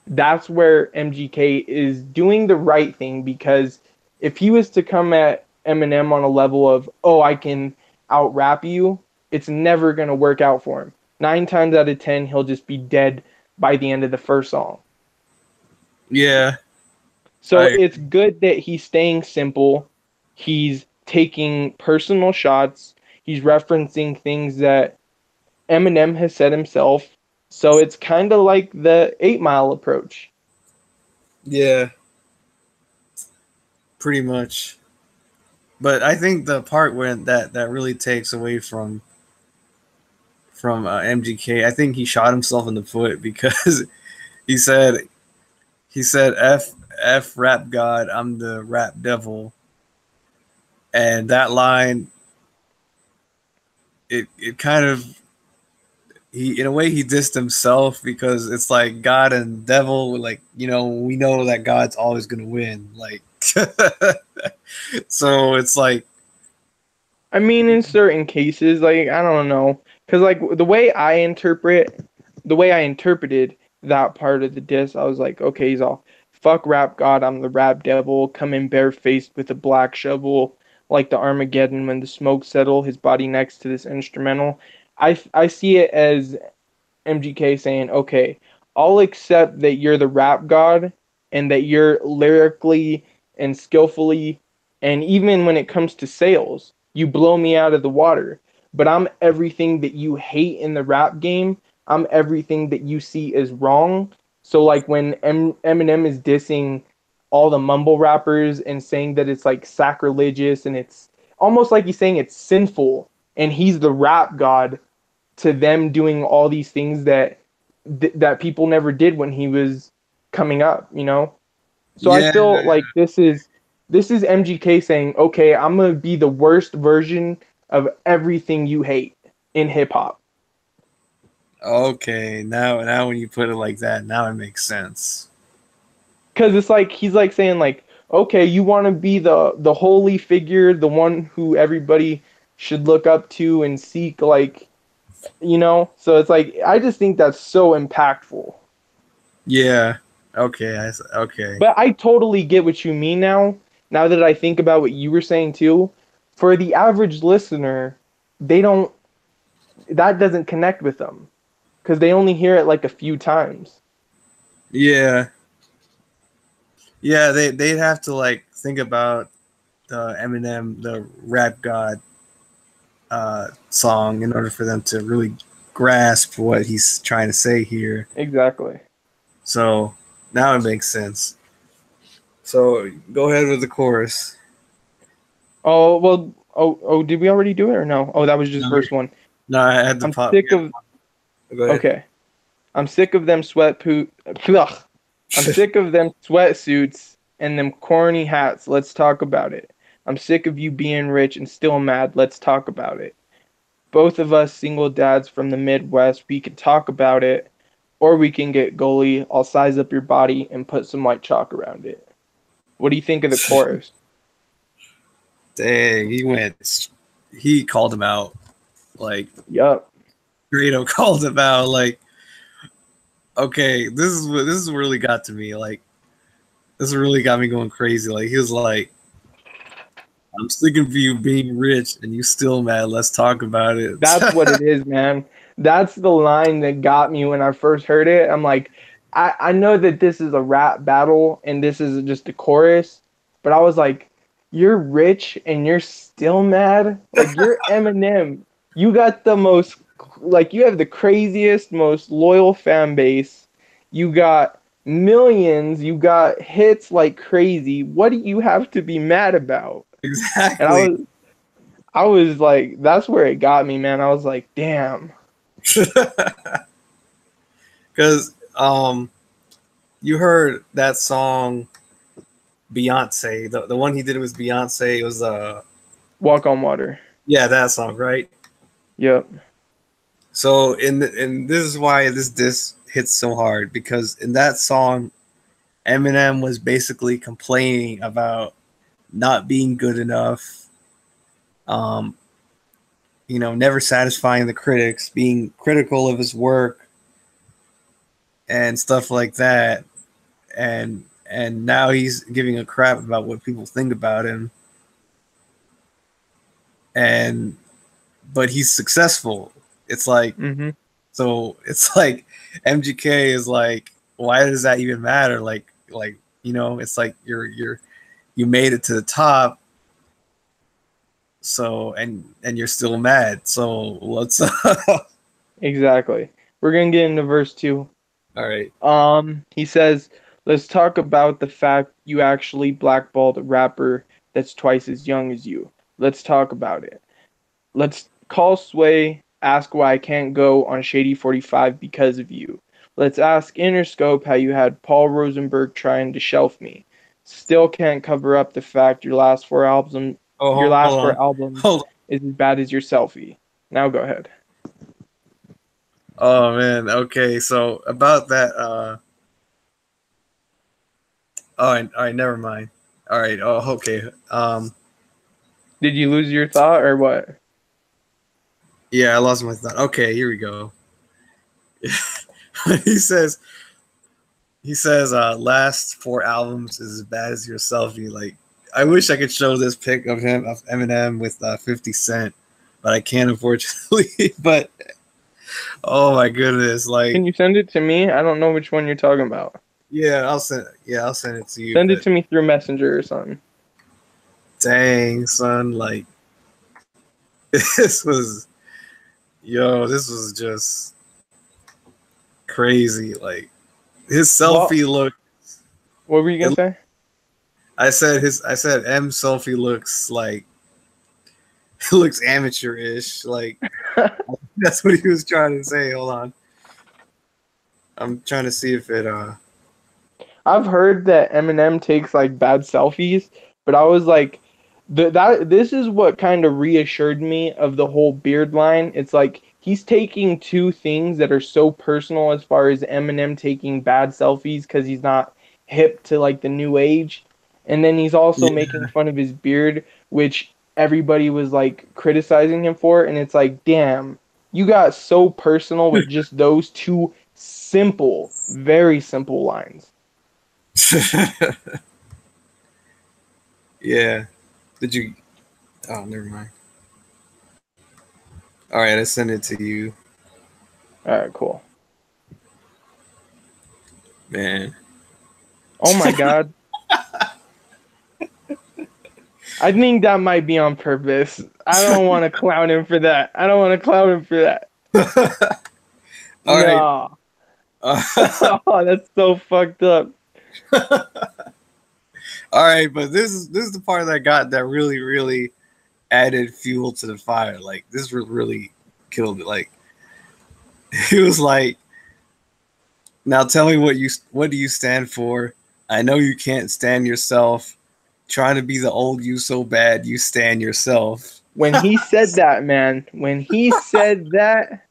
that's where MGK is doing the right thing because if he was to come at Eminem on a level of, oh, I can out rap you, it's never going to work out for him. 9 times out of 10, he'll just be dead by the end of the first song. Yeah, So I it's good that he's staying simple. He's taking personal shots. He's referencing things that Eminem has said himself. So it's kind of like the 8 Mile approach. yeah, pretty much. But I think the part where that really takes away from MGK, I think he shot himself in the foot because he said F rap god, I'm the rap devil, and that line it kind of he in a way he dissed himself because it's like God and devil, like, you know, we know that God's always gonna win, like. So it's like, I mean, in certain cases, like I don't know, because like the way I interpreted that part of the diss, I was like, okay, he's all fuck rap god, I'm the rap devil, coming barefaced with a black shovel, like the Armageddon when the smoke settle, his body next to this instrumental. I see it as MGK saying, okay, I'll accept that you're the rap god and that you're lyrically and skillfully, and even when it comes to sales, you blow me out of the water. But I'm everything that you hate in the rap game. I'm everything that you see as wrong. So, like, when Eminem is dissing all the mumble rappers and saying that it's like sacrilegious and it's almost like he's saying it's sinful and he's the rap god to them doing all these things that people never did when he was coming up, you know? So I Yeah. feel like this is MGK saying, "Okay, I'm going to be the worst version of everything you hate in hip hop." Okay. Now when you put it like that, now it makes sense. Cuz it's like he's like saying like, "Okay, you want to be the holy figure, the one who everybody should look up to and seek like, you know?" So it's like I just think that's so impactful. Yeah. Okay. Okay. But I totally get what you mean now. Now that I think about what you were saying too, for the average listener, they don't that doesn't connect with them because they only hear it like a few times. Yeah. Yeah. They'd have to like think about the Eminem, the rap god song in order for them to really grasp what he's trying to say here. Exactly. So now it makes sense. So go ahead with the chorus. Oh well. Oh, did we already do it or no? Oh, that was just No, verse one. no, I had the I'm pop. sick of. Go ahead. Okay. I'm sick of them Ugh. I'm sick of them sweatsuits and them corny hats. Let's talk about it. I'm sick of you being rich and still mad. Let's talk about it. Both of us single dads from the Midwest, we can talk about it, or we can get goalie. I'll size up your body and put some white chalk around it. What do you think of the chorus? Dang, he went. He called him out. Like Yup. Grado called him out. Like, okay, this is what really got to me. Like, this really got me going crazy. Like, he was like, "I'm sick of you being rich and you still mad. Let's talk about it." That's what it is, man. That's the line that got me when I first heard it. I'm like, I know that this is a rap battle and this is just a chorus, but I was like, you're rich and you're still mad? Like, you're Eminem. You got the most, like, you have the craziest, most loyal fan base. You got millions. You got hits like crazy. What do you have to be mad about? And Exactly. I was like, that's where it got me, man. I was like, damn. Because you heard that song Beyonce. The one he did was Beyonce. It was Walk on water. yeah, that song, right? Yep. So and this is why this hits so hard because in that song, Eminem was basically complaining about not being good enough, um, never satisfying the critics, being critical of his work and stuff like that, and now he's giving a crap about what people think about him, and but he's successful. It's like Mm-hmm. so it's like MGK is like, why does that even matter? Like it's like you made it to the top, so and you're still mad. So what's up? Exactly. We're gonna get into verse two. All right. He says, let's talk about the fact you actually blackballed a rapper that's twice as young as you. Let's talk about it. Let's call Sway, ask why I can't go on Shady 45 because of you. Let's ask Interscope how you had Paul Rosenberg trying to shelf me. Still can't cover up the fact your Oh, last hold four on. albums Hold on. is as bad as your selfie. Now go ahead. Oh man. Okay. So about that. All right. Never mind. All right. Oh, okay. Did you lose your thought or what? Yeah, I lost my thought. Okay, here we go. He says, He says, last four albums is as bad as your selfie. Like, I wish I could show this pic of him, of Eminem with 50 Cent, but I can't, unfortunately. But, oh my goodness. Can Like, you send it to me? I don't know which one you're talking about. I'll send it to you. Send it But to me through Messenger or something. dang, son, like, this was, this was just crazy. Like, his Well, selfie look, what were you gonna it, say? I said M selfie looks like, it looks amateurish. Like, that's what he was trying to say. Hold on. I'm trying to see if it I've heard that Eminem takes like bad selfies, but I was like, that this is what kind of reassured me of the whole beard line. It's like he's taking two things that are so personal as far as Eminem taking bad selfies because he's not hip to like the new age, and then he's also yeah. making fun of his beard, which everybody was like criticizing him for, and it's like, damn, you got so personal with just those two simple, very simple lines. Yeah. Did you Oh, never mind. All right, I sent it to you. All right, cool. Man. Oh my God. I think that might be on purpose. I don't want to clown him for that. I don't want to clown him for that. All right. No. Oh, that's so fucked up. All right, but this is the part that really really added fuel to the fire. Like, this really killed it. Like, he was like, "Now tell me what do you stand for? I know you can't stand yourself. Trying to be the old you so bad you stand yourself." When he said that, man, when he said that,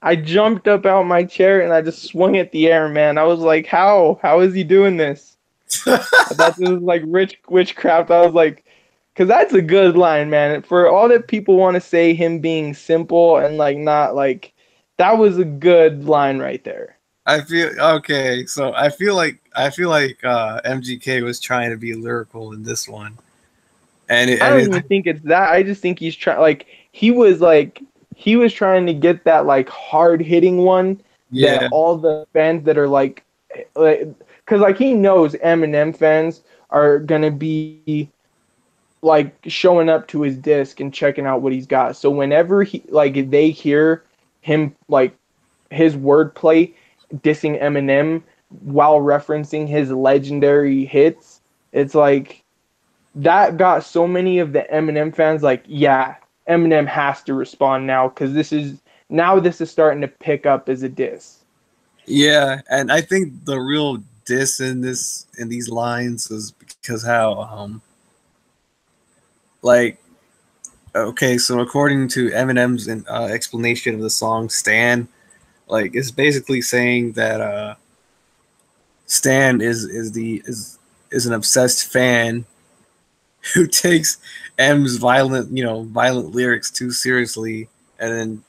I jumped up out my chair and I just swung at the air, man. I was like, how? How is he doing this? I thought this was like rich witchcraft. I was like, because that's a good line, man. For all that people want to say him being simple and like not like, that was a good line right there. I feel okay. So I feel like MGK was trying to be lyrical in this one, and I don't even think it's that. I just think he's trying, like, he was trying to get that like hard hitting one that yeah, all the fans that are because like he knows Eminem fans are gonna be like showing up to his disc and checking out what he's got. So whenever he like they hear him like his wordplay dissing Eminem while referencing his legendary hits, it's like that got so many of the Eminem fans like, yeah, Eminem has to respond now because this is starting to pick up as a diss. yeah, and I think the real diss in these lines is because how like, okay, so according to Eminem's explanation of the song "Stan," like, it's basically saying that Stan is an obsessed fan who takes M's violent lyrics too seriously, and then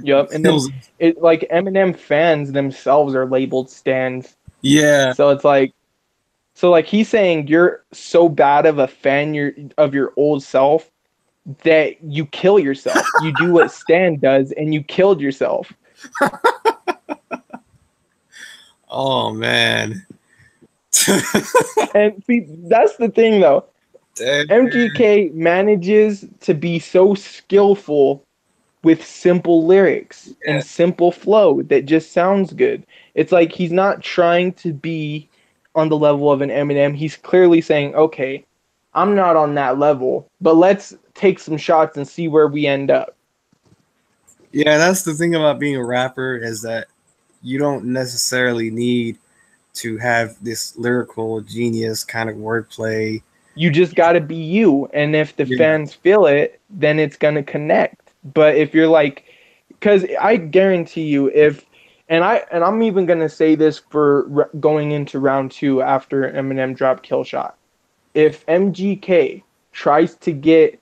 Yep, and then kills. it like Eminem fans themselves are labeled stands. Yeah, So it's like he's saying you're so bad of a fan of your old self that you kill yourself. You do what Stan does and you killed yourself. oh man. And see, that's the thing though. Dang. MGK manages to be so skillful with simple lyrics Yeah. and simple flow that just sounds good. It's like he's not trying to be on the level of an Eminem. He's clearly saying, okay, I'm not on that level, but let's take some shots and see where we end up. Yeah, that's the thing about being a rapper, is that you don't necessarily need to have this lyrical genius kind of wordplay. You just got to be you. And if the Yeah. fans feel it, then it's going to connect. But if you're like, because I guarantee you, I'm even going to say this for going into round two after Eminem dropped Killshot. If MGK tries to get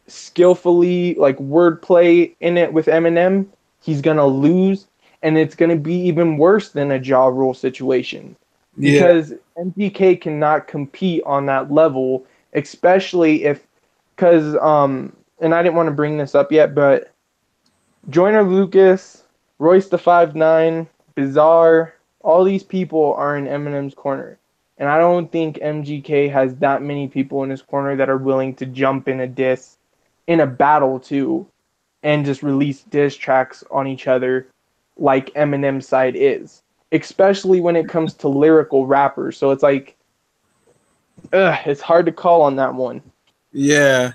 skillfully like wordplay in it with Eminem, he's gonna lose, and it's gonna be even worse than a Ja Rule situation. Yeah. because MGK cannot compete on that level, especially if because and I didn't want to bring this up yet, but Joyner Lucas, Royce the 5'9", Bizarre, all these people are in Eminem's corner. And I don't think MGK has that many people in his corner that are willing to jump in a diss in a battle too and just release diss tracks on each other like Eminem's side is. Especially when it comes to lyrical rappers. So it's like it's hard to call on that one. Yeah.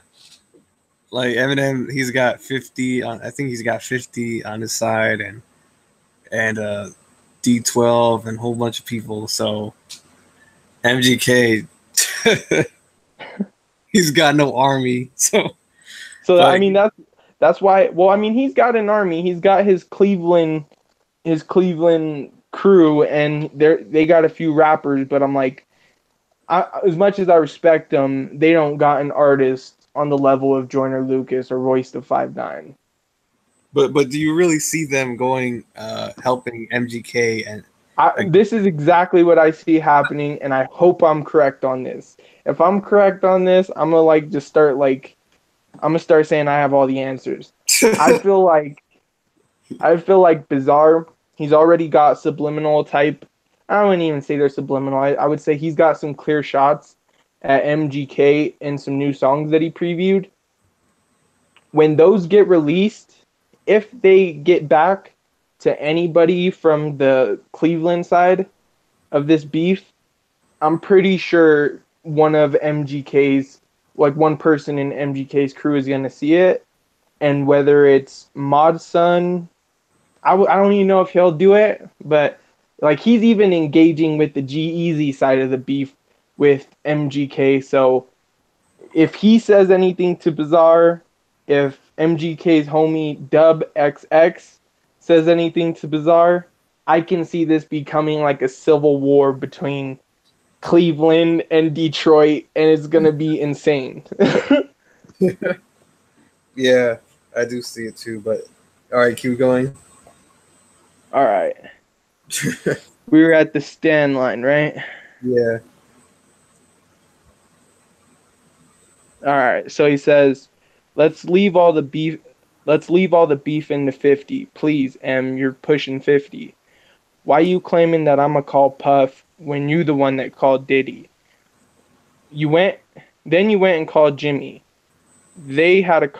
Like Eminem, he's got 50 on. I think he's got 50 on his side, and D12 and a whole bunch of people. So MGK, he's got no army. So, So I but mean that's why. Well, I mean he's got an army. He's got his Cleveland crew, and they got a few rappers. But I'm like, as much as I respect them, they don't got an artist on the level of Joyner Lucas or Royce the 5'9". but do you really see them going helping MGK and like, This is exactly what I see happening, and I hope I'm correct on this. If I'm correct on this, I'm gonna I'm gonna start saying I have all the answers. I feel like Bizarre. He's already got subliminal type. I wouldn't even say they're subliminal. I would say he's got some clear shots at MGK and some new songs that he previewed. When those get released, if they get back to anybody from the Cleveland side of this beef, I'm pretty sure one person in MGK's crew is gonna see it, and whether it's Mod Son, I don't even know if he'll do it, but like he's even engaging with the G-Eazy side of the beef with MGK. So if he says anything to Bizarre, if MGK's homie Dub XX says anything to Bizarre, I can see this becoming like a civil war between Cleveland and Detroit, and it's gonna be insane. yeah, I do see it too. But all right, keep going. All right, we were at the stand line, right? Yeah. All right. So he says, "Let's leave all the beef. Let's leave all the beef in the 50, please. M, you're pushing 50. Why you claiming that I'ma call Puff when you the one that called Diddy? You went, then you went and called Jimmy. They had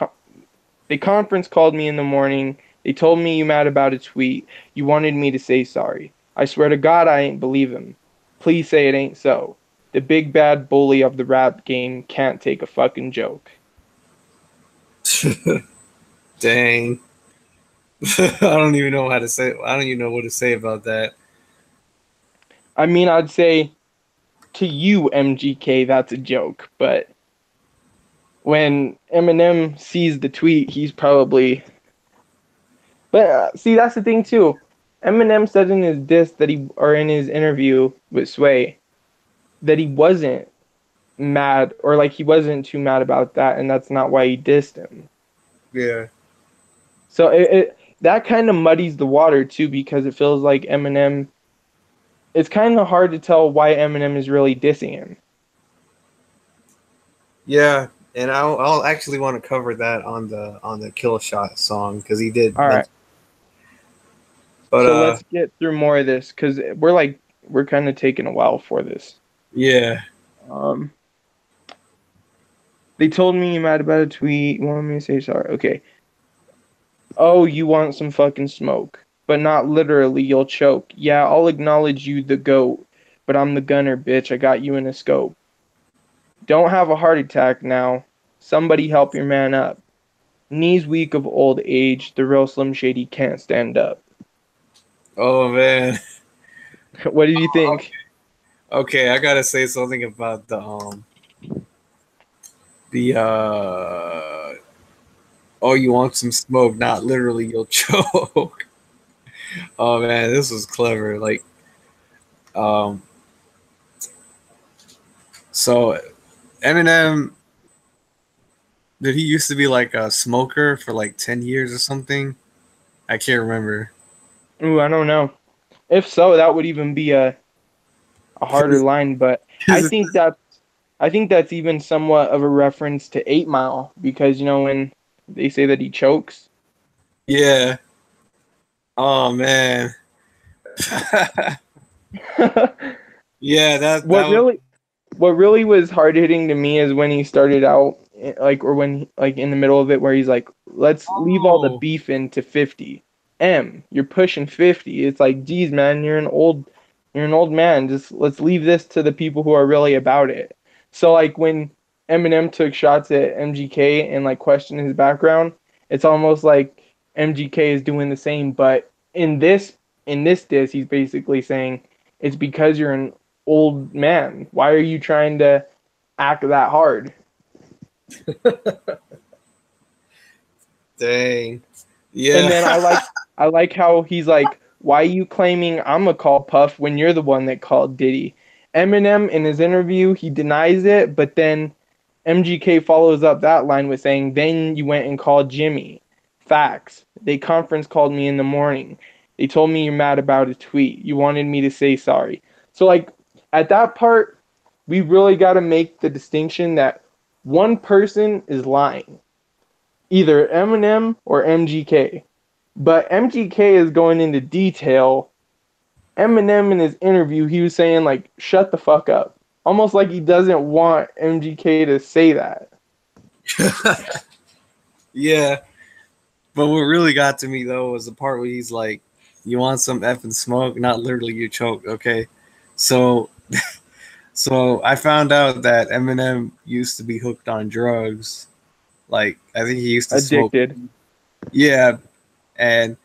they conference called me in the morning. They told me you mad about a tweet. You wanted me to say sorry. I swear to God I ain't believe him. Please say it ain't so. The big bad bully of the rap game can't take a fucking joke." Dang. I don't even know how to say. I don't even know what to say about that. I mean, I'd say to you, MGK, that's a joke. But when Eminem sees the tweet, he's probably. But see, that's the thing too. Eminem said in his diss that or in his interview with Sway, that he wasn't mad, or like he wasn't too mad about that, and that's not why he dissed him. Yeah. So that kind of muddies the water too, because it feels like Eminem. It's kind of hard to tell why Eminem is really dissing him. Yeah, and I'll actually want to cover that on the Kill Shot song because he did All right. mention. But So let's get through more of this because we're kind of taking a while for this. yeah, Um, they told me you mad about a tweet. You want me to say sorry? Okay. Oh, you want some fucking smoke, but not literally. You'll choke. Yeah, I'll acknowledge you, the goat, but I'm the gunner, bitch. I got you in a scope. Don't have a heart attack now. Somebody help your man up. Knees weak of old age. The real Slim Shady can't stand up. oh man. What did you think? Okay, I gotta say something about the oh, you want some smoke? Not literally, you'll choke. Oh man, this was clever. Like um, so Eminem, did he used to be like a smoker for like 10 years or something? I can't remember. Ooh, I don't know. If so, that would even be a a harder line, but I Because think that I think that's even somewhat of a reference to 8 Mile because you know when they say that he chokes. yeah. Oh man. Yeah, that what would. really what really was hard hitting to me is when he started out like or when like in the middle of it where he's like, let's leave all the Oh. beef into 50. You're pushing 50. It's like, geez, man, you're an old man. Just let's leave this to the people who are really about it. So like when Eminem took shots at MGK and like questioned his background, it's almost like MGK is doing the same, but in this diss, he's basically saying it's because you're an old man. Why are you trying to act that hard? Dang. And Yeah. then I like how he's like, why are you claiming I'm a call Puff when you're the one that called Diddy? Eminem in his interview, he denies it, but then MGK follows up that line with saying, then you went and called Jimmy. Facts. They conference called me in the morning. They told me you're mad about a tweet. You wanted me to say sorry. So like at that part, we really got to make the distinction that one person is lying, either Eminem or MGK. But MGK is going into detail. Eminem in his interview, he was saying like, "Shut the fuck up," almost like he doesn't want MGK to say that. Yeah. But what really got to me though was the part where he's like, "You want some effing smoke? Not literally, you choke." Okay, so so I found out that Eminem used to be hooked on drugs. Like I think he used to smoke. Addicted. Yeah, and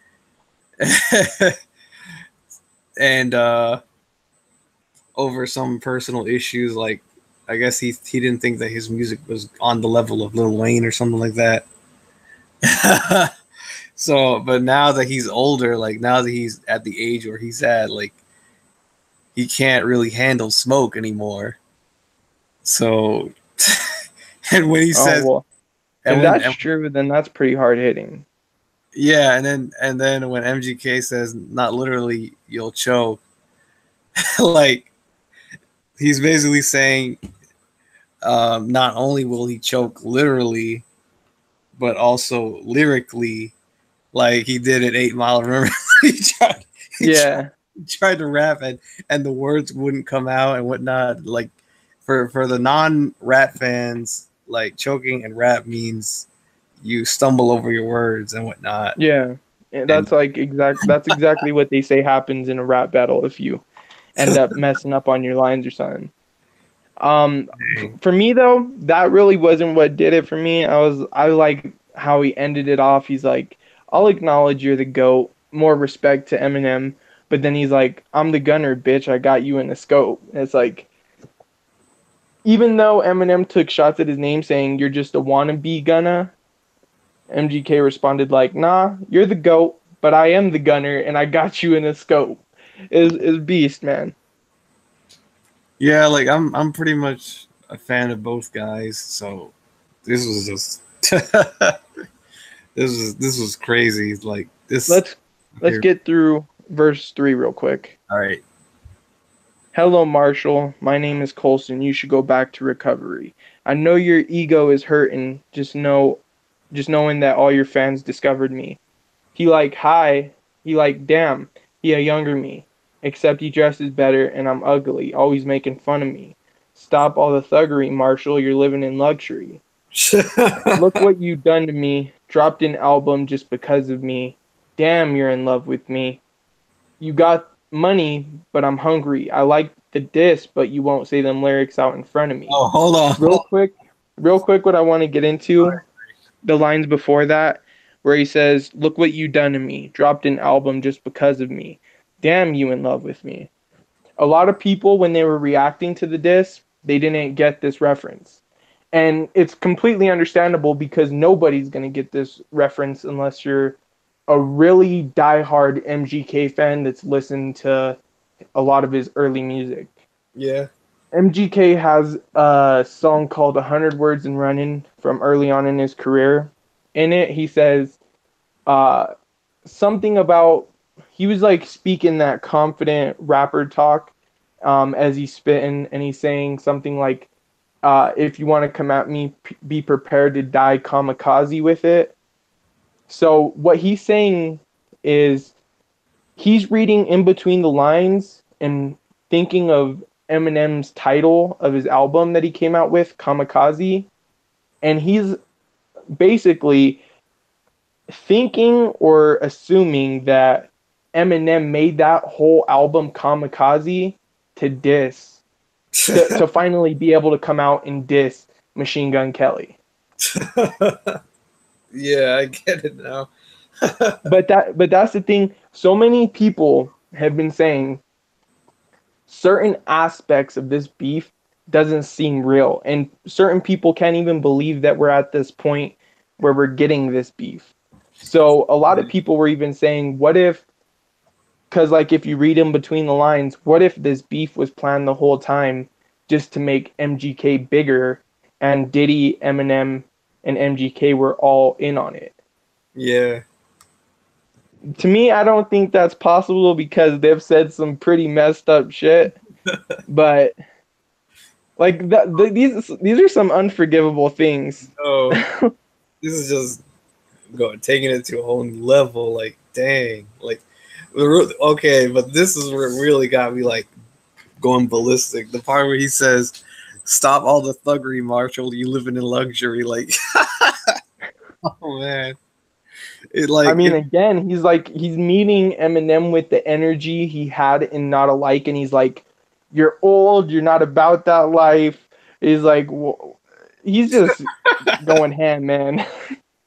and over some personal issues, like I guess he didn't think that his music was on the level of Lil Wayne or something like that. So, but now that he's older, like now that he's at the age where he's at, like he can't really handle smoke anymore. So, and when he Oh says, well, and if when, that's true, then that's pretty hard hitting. yeah, and then when MGK says, not literally, you'll choke, like he's basically saying, not only will he choke literally, but also lyrically, like he did at 8 Mile. Remember, he tried, he tried, Yeah, he tried to rap and the words wouldn't come out and whatnot. Like for the non-rap fans, like choking and rap means you stumble over your words and whatnot. yeah. And And that's exactly what they say happens in a rap battle if you end up messing up on your lines or something. For me though, that really wasn't what did it for me. I like how he ended it off. He's like, "I'll acknowledge you're the GOAT. More respect to Eminem." But then he's like, "I'm the gunner, bitch. I got you in the scope." And it's like, even though Eminem took shots at his name saying you're just a wannabe gunner, MGK responded like, "Nah, you're the GOAT, but I am the gunner and I got you in a scope." Is beast, man. yeah, like I'm pretty much a fan of both guys. So this was just this was crazy. Like this Let's let's here. get through verse 3 real quick. All right. Hello, Marshall. My name is Colson. You should go back to recovery. I know your ego is hurting. Just knowing that all your fans discovered me. He like, hi. He like, damn. He a younger me. Except he dresses better and I'm ugly, always making fun of me. Stop all the thuggery, Marshall. You're living in luxury. Look what you done to me. Dropped an album just because of me. Damn, you're in love with me. You got money, but I'm hungry. I like the diss, but you won't say them lyrics out in front of me. Oh, hold on. Real quick, real quick, what I want to get into, the lines before that, where he says, "Look what you done to me. Dropped an album just because of me. Damn, you in love with me." A lot of people, when they were reacting to the diss, they didn't get this reference. And it's completely understandable because nobody's going to get this reference unless you're a really diehard MGK fan that's listened to a lot of his early music. Yeah. MGK has a song called 100 Words and Running from early on in his career. In it, he says uh, something about he was like speaking that confident rapper talk, as he's spitting, and he's saying something like, if you want to come at me, be prepared to die kamikaze with it. So what he's saying is he's reading in between the lines and thinking of Eminem's title of his album that he came out with, Kamikaze, and he's basically thinking or assuming that Eminem made that whole album Kamikaze to diss, to finally be able to come out and diss Machine Gun Kelly. Yeah, I get it now. But that's the thing. So many people have been saying certain aspects of this beef doesn't seem real, and certain people can't even believe that we're at this point where we're getting this beef. So a lot of people were even saying, what if, because like if you read in between the lines, what if this beef was planned the whole time just to make MGK bigger, and Diddy, Eminem, and MGK were all in on it? Yeah. To me, I don't think that's possible because they've said some pretty messed up shit. But like these are some unforgivable things. Oh, this is just taking it to a whole new level. Like, dang. Like, okay, but this is where it really got me like going ballistic. The part where he says, "Stop all the thuggery, Marshall. You living in luxury." Like, oh man. I mean, again, he's meeting Eminem with the energy he had in Not Alike, and he's like, "You're old. You're not about that life." He's like, he's just going ham, man.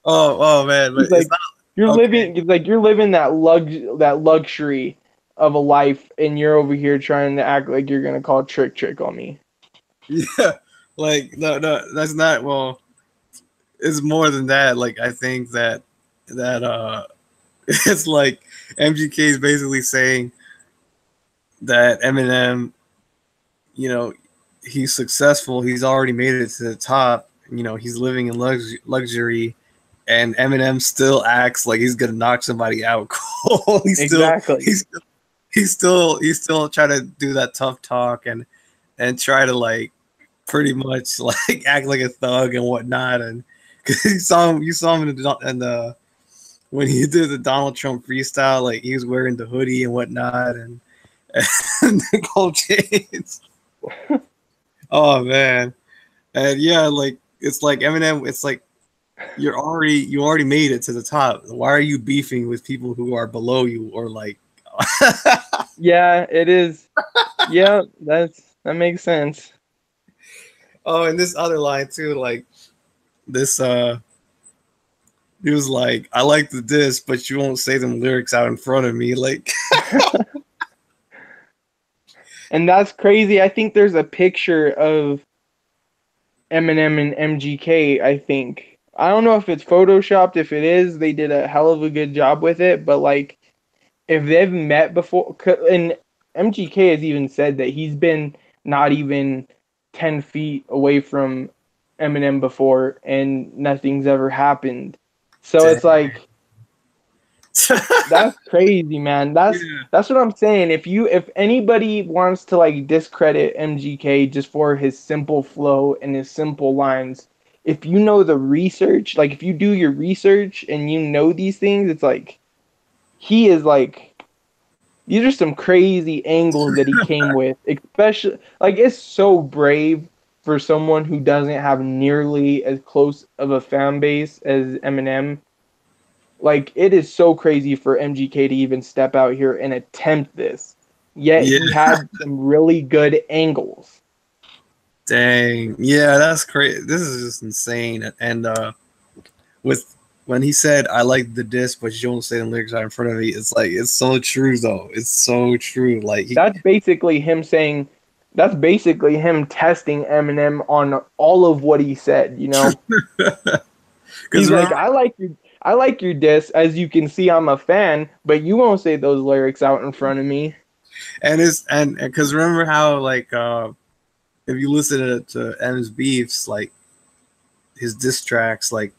Oh man, but He's like, it's not you're okay. living. He's like, you're living that luxury of a life, and you're over here trying to act like you're gonna call trick on me. Yeah, like no, that's not. Well, it's more than that. Like, I think that it's like MGK is basically saying that Eminem, you know, he's successful. He's already made it to the top. You know, he's living in luxury, and Eminem still acts like he's gonna knock somebody out cold. Exactly. He's still trying to do that tough talk and try to like pretty much like act like a thug and whatnot. And because you saw him in the when he did the Donald Trump freestyle, like he was wearing the hoodie and whatnot, and the gold chains. Oh man, and yeah, like it's like Eminem. It's like you already made it to the top. Why are you beefing with people who are below you or like? Yeah, it is. Yeah, that makes sense. Oh, and this other line too, like this he was like, I like the diss, but you won't say them lyrics out in front of me. Like And that's crazy. I think there's a picture of Eminem and MGK, I think. I don't know if it's photoshopped. If it is, they did a hell of a good job with it. But like, if they've met before, and MGK has even said that he's been not even 10 feet away from Eminem before, and nothing's ever happened. So it's like, that's crazy, man. yeah. That's what I'm saying. If anybody wants to like discredit MGK just for his simple flow and his simple lines, if you know the research, like if you do your research and you know these things, it's like he is like, these are some crazy angles that he came with. Especially like it's so brave for someone who doesn't have nearly as close of a fan base as Eminem. Like it is so crazy for MGK to even step out here and attempt this. Yet Yeah. he had some really good angles. Dang. Yeah, that's crazy. This is just insane. And with when he said I like the diss, but you don't say the lyrics out in front of me, it's like it's so true though. It's so true. Like he That's basically him saying, that's basically him testing Eminem on all of what he said, you know? because He's like, remember I like your diss. As you can see, I'm a fan, but you won't say those lyrics out in front of me. and it's and because remember how like if you listen to M's beefs, like his diss tracks, like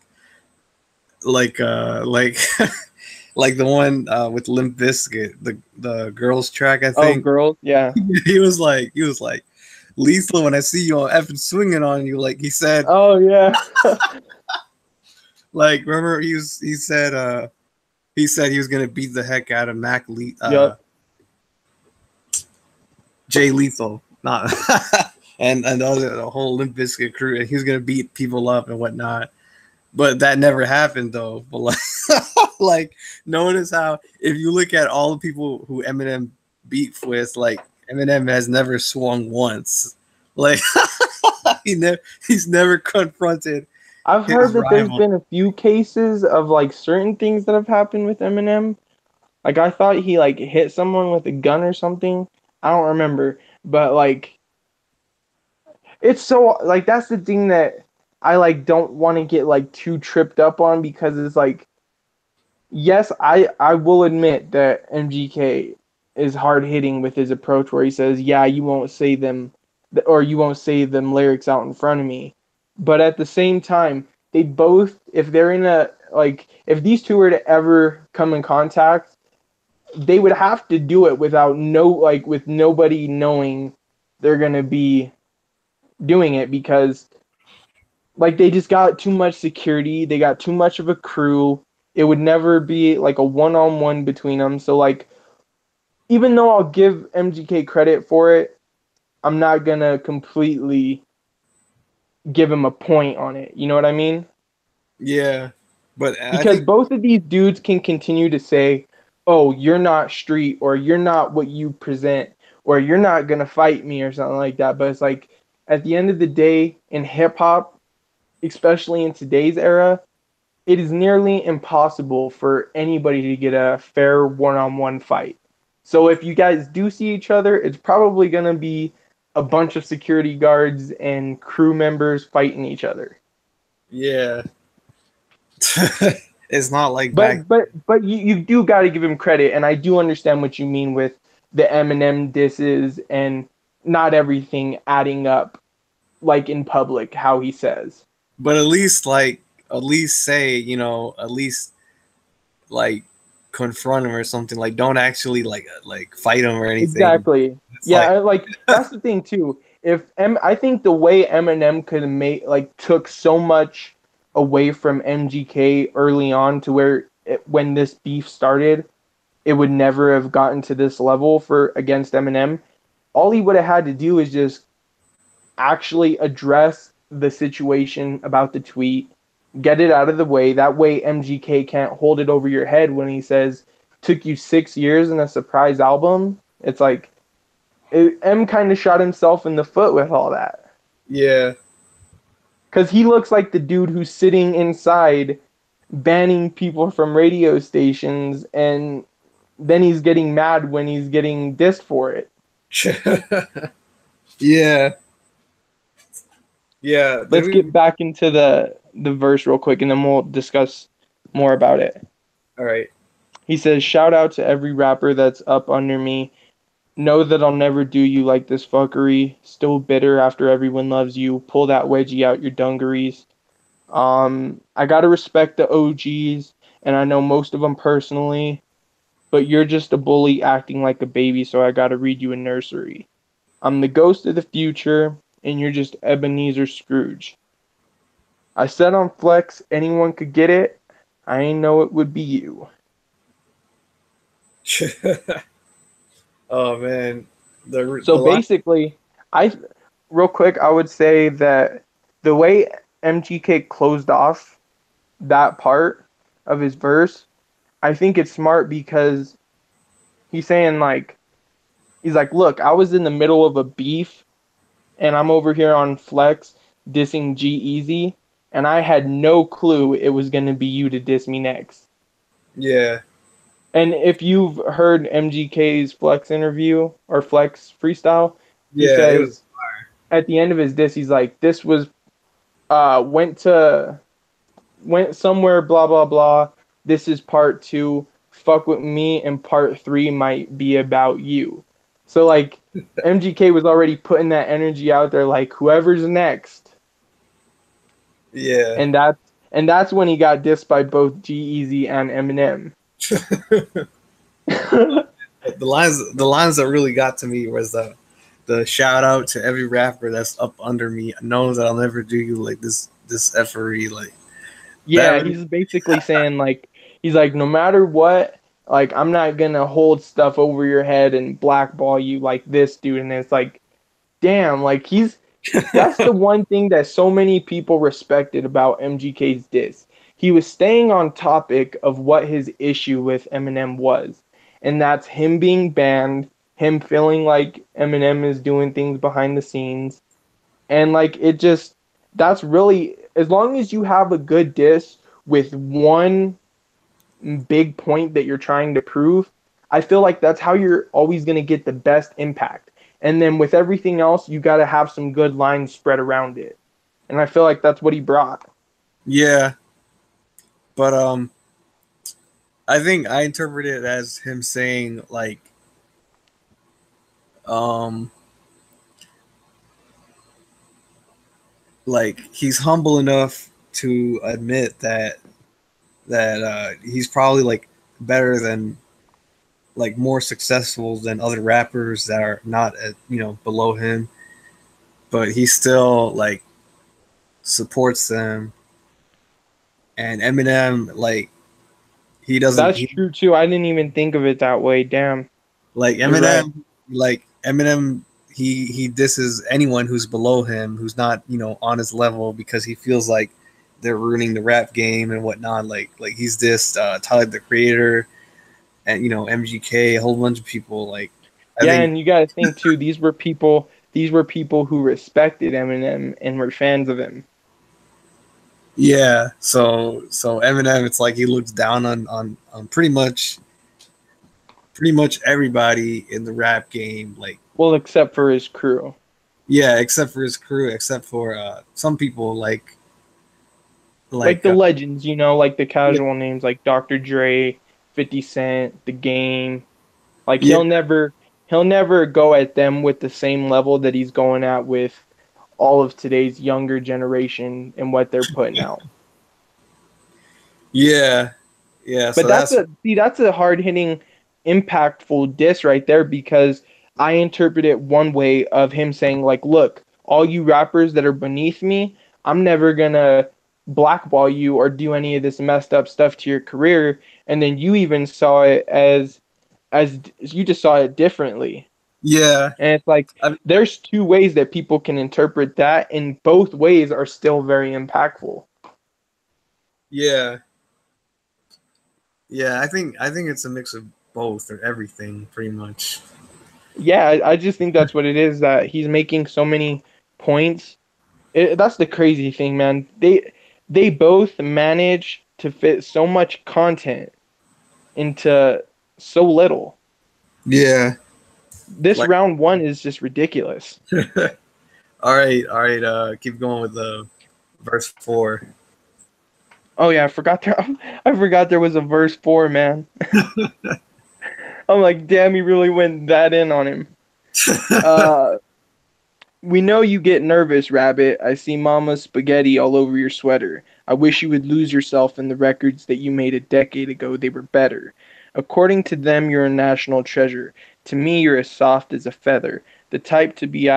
like the one with Limp Bizkit, the girls track, I Oh, think. girls, yeah. He was like, Lethal, when I see you on effing swinging on you, like he said, Oh yeah. like remember he said he was gonna beat the heck out of Yep. Jay Lethal, not and the whole Limp Bizkit crew, and he was gonna beat people up and whatnot. But that never happened though. But like, like notice how if you look at all the people who Eminem beat with, like Eminem has never swung once. Like he's never confronted I've his heard that there's rival. been a few cases of like certain things that have happened with Eminem. Like I thought he like hit someone with a gun or something. I don't remember, but like it's so like that's the thing that I like don't want to get like too tripped up on because it's like yes, I will admit that MGK is hard hitting with his approach where he says, "Yeah, you won't say them or you won't say them lyrics out in front of me." But at the same time, they both if they're in a like if these two were to ever come in contact, they would have to do it without no like with nobody knowing they're going to be doing it because like they just got too much security, they got too much of a crew. It would never be like a one-on-one between them. So like even though I'll give MGK credit for it, I'm not going to completely give him a point on it. You know what I mean? Yeah, but I Because think both of these dudes can continue to say, "Oh, you're not street or you're not what you present or you're not going to fight me or something like that." But it's like at the end of the day in hip hop, especially in today's era, it is nearly impossible for anybody to get a fair one-on-one fight. So if you guys do see each other, it's probably going to be a bunch of security guards and crew members fighting each other. yeah, it's not like back. But you do got to give him credit, and I do understand what you mean with the Eminem disses and not everything adding up like in public how he says. But at least say, at least like confront him or something. Like don't actually like fight him or anything. Exactly. It's Yeah, like like that's the thing too. I think the way Eminem could make like took so much away from MGK early on to where when this beef started, it would never have gotten to this level for against Eminem. All he would have had to do is just actually address the situation about the tweet, get it out of the way. That way MGK can't hold it over your head when he says took you 6 years in a surprise album. It's like M kind of shot himself in the foot with all that. yeah. Because he looks like the dude who's sitting inside banning people from radio stations and then he's getting mad when he's getting dissed for it. Yeah. Yeah. Let's get back into the verse real quick and then we'll discuss more about it. All right. He says, "Shout out to every rapper that's up under me. Know that I'll never do you like this fuckery. Still bitter after everyone loves you. Pull that wedgie out your dungarees. I gotta respect the OGs, and I know most of them personally, but you're just a bully acting like a baby, so I gotta read you a nursery. I'm the ghost of the future, and you're just Ebenezer Scrooge. I said on Flex, anyone could get it. I ain't know it would be you." Oh man, So the line. basically, I real quick, I would say that the way MGK closed off that part of his verse, I think it's smart because he's saying like he's like, "Look, I was in the middle of a beef and I'm over here on Flex dissing G Easy, and I had no clue it was gonna be you to diss me next." Yeah. And if you've heard MGK's Flex interview or Flex freestyle, he Yeah. It was. says at the end of his diss, he's like, "This was went somewhere, blah blah blah. This is part two. Fuck with me, and part three might be about you." So like MGK was already putting that energy out there, like whoever's next, Yeah. and that's when he got dissed by both G Easy and Eminem. The lines that really got to me was the shout out to every rapper that's up under me knows that I'll never do you like this effery like that Yeah, really he's basically saying like he's like no matter what, like I'm not gonna hold stuff over your head and blackball you like this dude. And it's like, damn, like he's that's the one thing that so many people respected about MGK's diss. He was staying on topic of what his issue with Eminem was, and that's him being banned, him feeling like Eminem is doing things behind the scenes, and like it just that's really as long as you have a good diss with one big point that you're trying to prove, I feel like that's how you're always going to get the best impact. And then with everything else, you got to have some good lines spread around it. And I feel like that's what he brought. yeah, but I think I interpret it as him saying um like he's humble enough to admit that he's probably like better than like more successful than other rappers that are not at below him, but he still like supports them. And Eminem, like he doesn't That's he true too. I didn't even think of it that way. Damn. like You're right. Eminem he disses anyone who's below him who's not on his level because he feels like they're ruining the rap game and whatnot. Like he's dissed Tyler the Creator and MGK, a whole bunch of people. Like I Yeah, think and you got to think too. These were people who respected Eminem and were fans of him. yeah. So Eminem, it's like he looks down on pretty much everybody in the rap game. Like Well, except for his crew. yeah, except for his crew, except for some people Like like the legends, like the yeah, casual names like Dr. Dre, 50 Cent, The Game. Like yeah, he'll never go at them with the same level that he's going at with all of today's younger generation and what they're putting out. yeah, yeah. But So that's that's a hard hitting, impactful diss right there because I interpret it one way of him saying like, look, all you rappers that are beneath me, I'm never gonna blackball you or do any of this messed up stuff to your career. And then you even saw it as you just saw it differently. yeah, And it's like I, there's two ways that people can interpret that, and both ways are still very impactful. yeah, yeah. I think it's a mix of both or everything, pretty much. Yeah, I just think that's what it is that he's making so many points. That's the crazy thing, man. They both manage to fit so much content into so little. Yeah. This Like, round one is just ridiculous. all right, all right. Keep going with the verse 4. Oh yeah, I forgot there was a verse four, man. I'm like, damn, he really went that in on him. Uh, we know you get nervous, Rabbit. I see Mama's spaghetti all over your sweater. I wish you would lose yourself in the records that you made a decade ago. They were better. According to them, you're a national treasure. To me, you're as soft as a feather. The type to be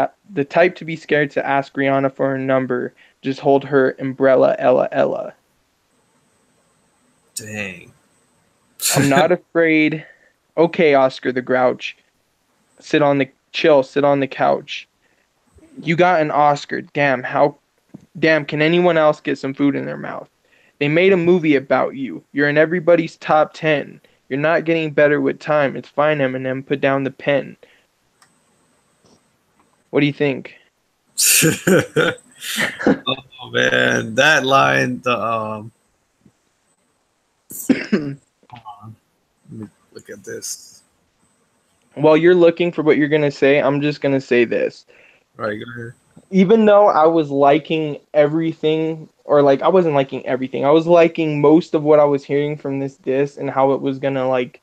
scared to ask Rihanna for her number. Just hold her umbrella, Ella, Ella. Dang. I'm not afraid. Okay, Oscar the Grouch. Sit on the couch. You got an Oscar. Damn, can anyone else get some food in their mouth? They made a movie about you. You're in everybody's top 10. You're not getting better with time. It's fine, Eminem. Put down the pen. What do you think? Oh man, that line. Let me look at this. While you're looking for what you're going to say, I'm just going to say this. All right, go ahead. Even though I was liking everything, or like I wasn't liking everything, I was liking most of what I was hearing from this disc and how it was going to like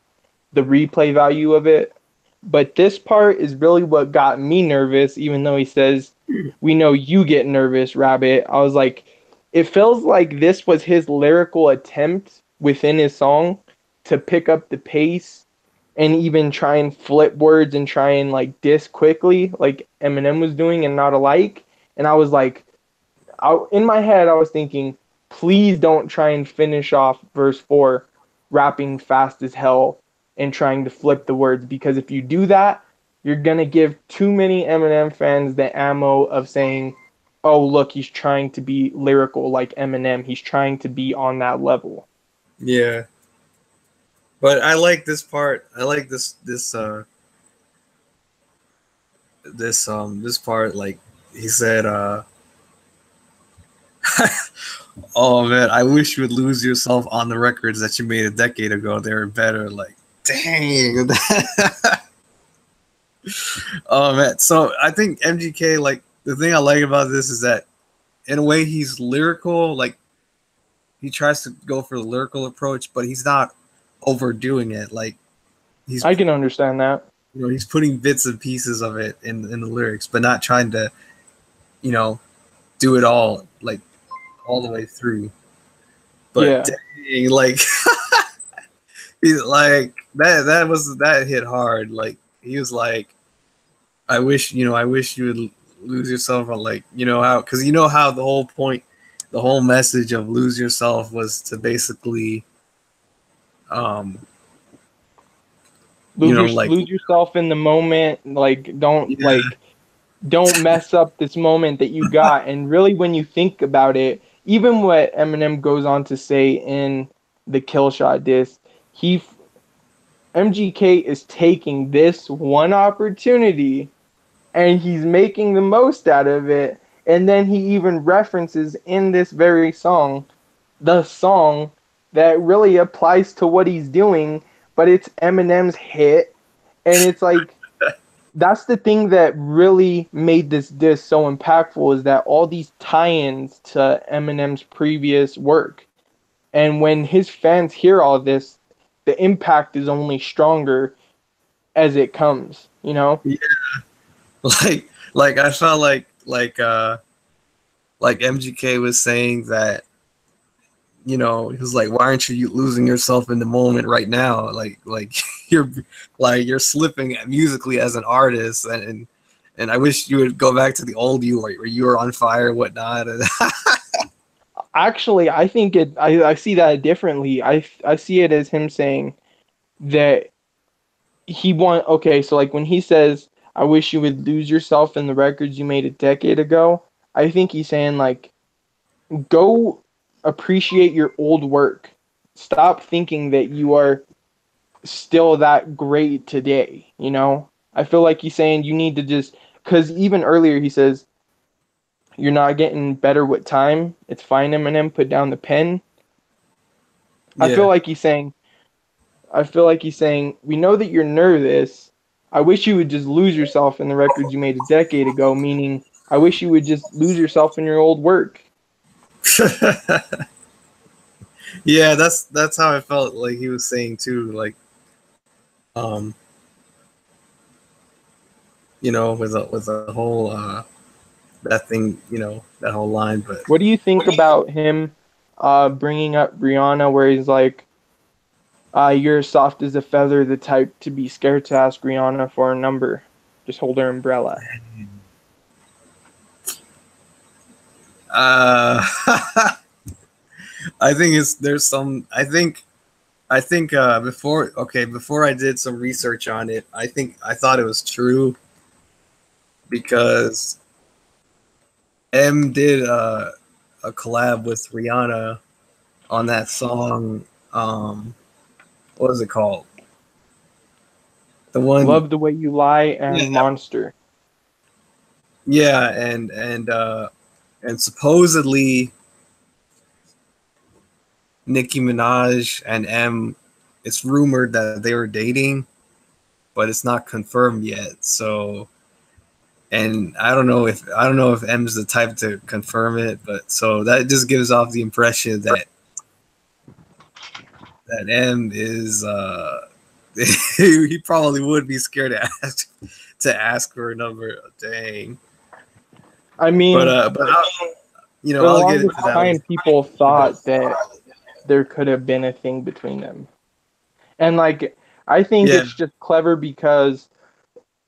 the replay value of it. But this part is really what got me nervous, even though he says, we know you get nervous, Rabbit. I was like, it feels like this was his lyrical attempt within his song to pick up the pace and even try and flip words and try and like diss quickly like Eminem was doing and not alike. And I was like, in my head, I was thinking, please don't try and finish off verse 4 rapping fast as hell and trying to flip the words, because if you do that, you're going to give too many Eminem fans the ammo of saying, oh, look, he's trying to be lyrical like Eminem. He's trying to be on that level. Yeah. But I like this part. I like this part, like he said, oh man, I wish you would lose yourself on the records that you made a decade ago. They were better. Like, dang. Oh man. So I think MGK, like, the thing I like about this is that in a way he's lyrical, like he tries to go for the lyrical approach, but he's not overdoing it. Like I can understand that. he's putting bits and pieces of it in the lyrics, but not trying to, do it all, like all the way through. But dang, like he's like that hit hard. Like he was like, I wish you would lose yourself on, like, how, because how the whole point, the whole message of lose yourself was to basically lose yourself in the moment, like don't mess up this moment that you got. And really, when you think about it, even what Eminem goes on to say in the Killshot diss, MGK is taking this one opportunity and he's making the most out of it. And then he even references in this very song the song that really applies to what he's doing, but it's Eminem's hit. And it's like, that's the thing that really made this diss so impactful, is that all these tie-ins to Eminem's previous work. And when his fans hear all this, the impact is only stronger as it comes, Yeah. Like I felt like MGK was saying that, he was like, why aren't you losing yourself in the moment right now? Like you're slipping musically as an artist, and I wish you would go back to the old you where you were on fire and whatnot. Actually, I think I see that differently. I see it as him saying that okay, so like when he says, I wish you would lose yourself in the records you made a decade ago, I think he's saying like, go appreciate your old work. Stop thinking that you are still that great today, I feel like he's saying you need to just, because even earlier he says, you're not getting better with time. It's fine, Eminem, put down the pen. Yeah. I feel like he's saying, we know that you're nervous. I wish you would just lose yourself in the records you made a decade ago, meaning I wish you would just lose yourself in your old work. Yeah, that's how I felt like he was saying too, like with a whole that thing, that whole line. But what do you think about him bringing up Rihanna, where he's like, you're soft as a feather, the type to be scared to ask Rihanna for a number, just hold her umbrella? I think before I did some research on it, I thought it was true, because M did a collab with Rihanna on that song. What was it called? The one, Love the Way You Lie and Monster. Yeah, and supposedly Nicki Minaj and M, it's rumored that they were dating, but it's not confirmed yet. So, and I don't know if M's the type to confirm it, but so that just gives off the impression that M is he probably would be scared to ask for a number. Dang. I mean, but I'll get into that. People thought that there could have been a thing between them. And like I think Yeah. it's just clever because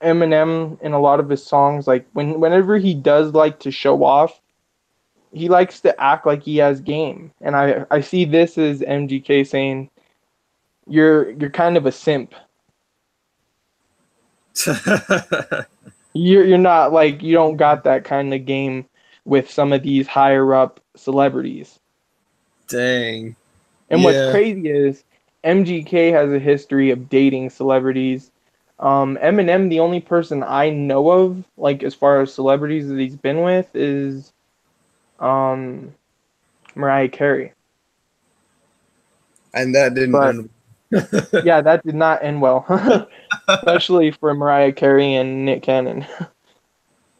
Eminem in a lot of his songs, like whenever he does like to show off, he likes to act like he has game. And I see this as MGK saying, you're kind of a simp. You're not like you don't got that kind of game with some of these higher up celebrities. Dang. And what's Yeah. crazy is MGK has a history of dating celebrities. Eminem, the only person I know of, like as far as celebrities that he's been with, is um, Mariah Carey. And that didn't But end. yeah, that did not end well, especially for Mariah Carey and Nick Cannon.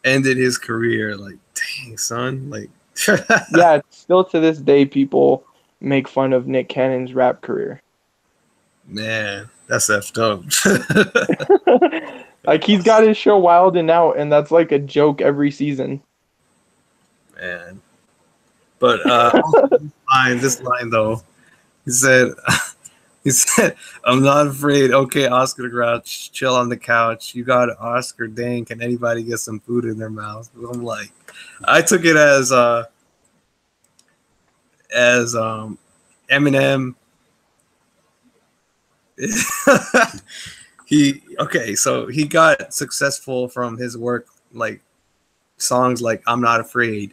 Ended his career. Like, dang, son. Like, Yeah, still to this day, people make fun of Nick Cannon's rap career. man, that's effed up. Like he's got his show Wild and Out, and that's like a joke every season. Man. But also this line though, he said, he said, "I'm not afraid. Okay, Oscar the Grouch, chill on the couch. You got it, Oscar. Dang, can anybody get some food in their mouth?" I'm like, I took it as Eminem. He okay, so he got successful from his work, like songs like "I'm Not Afraid,"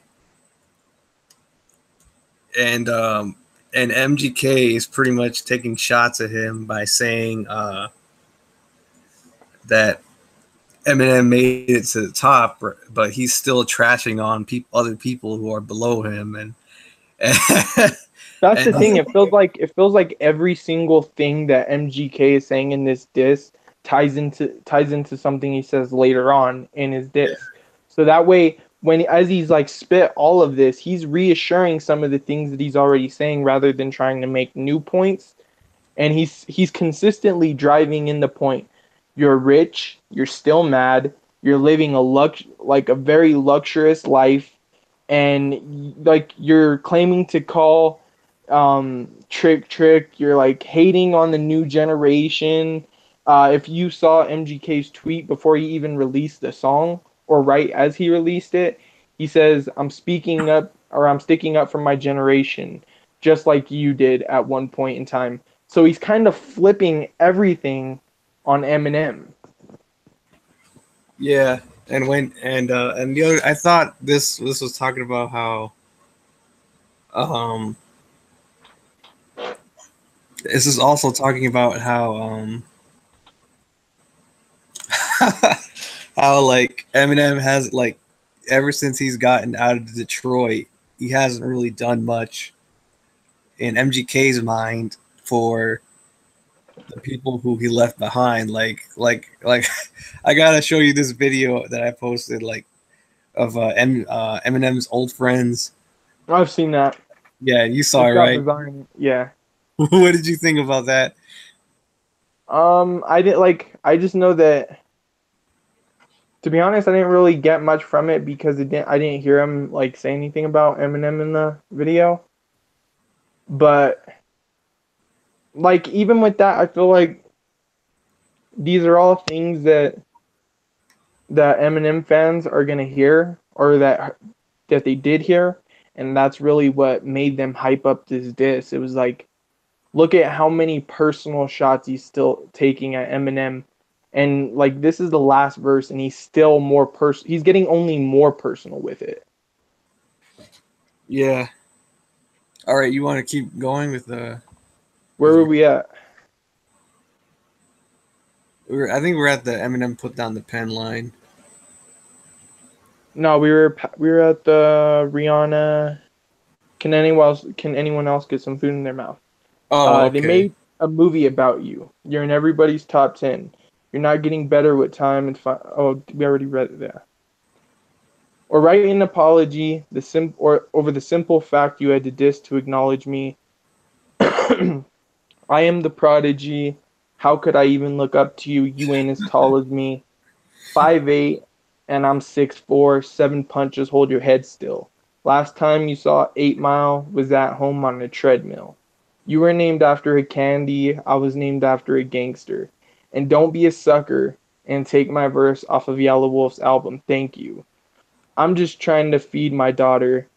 and um, and MGK is pretty much taking shots at him by saying that Eminem made it to the top, but he's still trashing on other people who are below him, and That's the and thing. It feels like every single thing that MGK is saying in this diss ties into something he says later on in his diss. So that way, when as he's like spit all of this, he's reassuring some of the things that he's already saying rather than trying to make new points. And he's consistently driving in the point. You're rich. You're still mad. You're living like a very luxurious life, and like you're claiming to call trick. You're like hating on the new generation. If you saw MGK's tweet before he even released the song, or right as he released it, he says, "I'm speaking up, or I'm sticking up for my generation, just like you did at one point in time." So he's kind of flipping everything on Eminem. yeah, and the other, I thought this was talking about how um this is also talking about how how like Eminem has like ever since he's gotten out of Detroit, he hasn't really done much in MGK's mind for the people who he left behind. Like I gotta show you this video that I posted like of Eminem's old friends. I've seen that. Yeah, you saw It's it, got right? design. Yeah. What did you think about that? I didn't like. I just know that. To be honest, I didn't really get much from it because it didn't. I didn't hear him like say anything about Eminem in the video. But like even with that, I feel like these are all things that Eminem fans are gonna hear, or that they did hear, and that's really what made them hype up this diss. It was like, look at how many personal shots he's still taking at Eminem, and like this is the last verse, and he's still more He's getting only more personal with it. Yeah. All right, you want to keep going with Where were we at? I think we're at the Eminem put down the pen line. No, we were at the Rihanna. Can anyone else get some food in their mouth? Oh, They okay. made a movie about you. You're in everybody's top 10. You're not getting better with time and oh, we already read it there. Or write an apology or over the simple fact you had to diss to acknowledge me. I am the prodigy. How could I even look up to you? You ain't as tall as me. 5'8", and I'm 6'4". 7 punches. Hold your head still. Last time you saw 8 Mile was at home on a treadmill. You were named after a candy, I was named after a gangster. And don't be a sucker and take my verse off of Yellow Wolf's album, Thank You. I'm just trying to feed my daughter,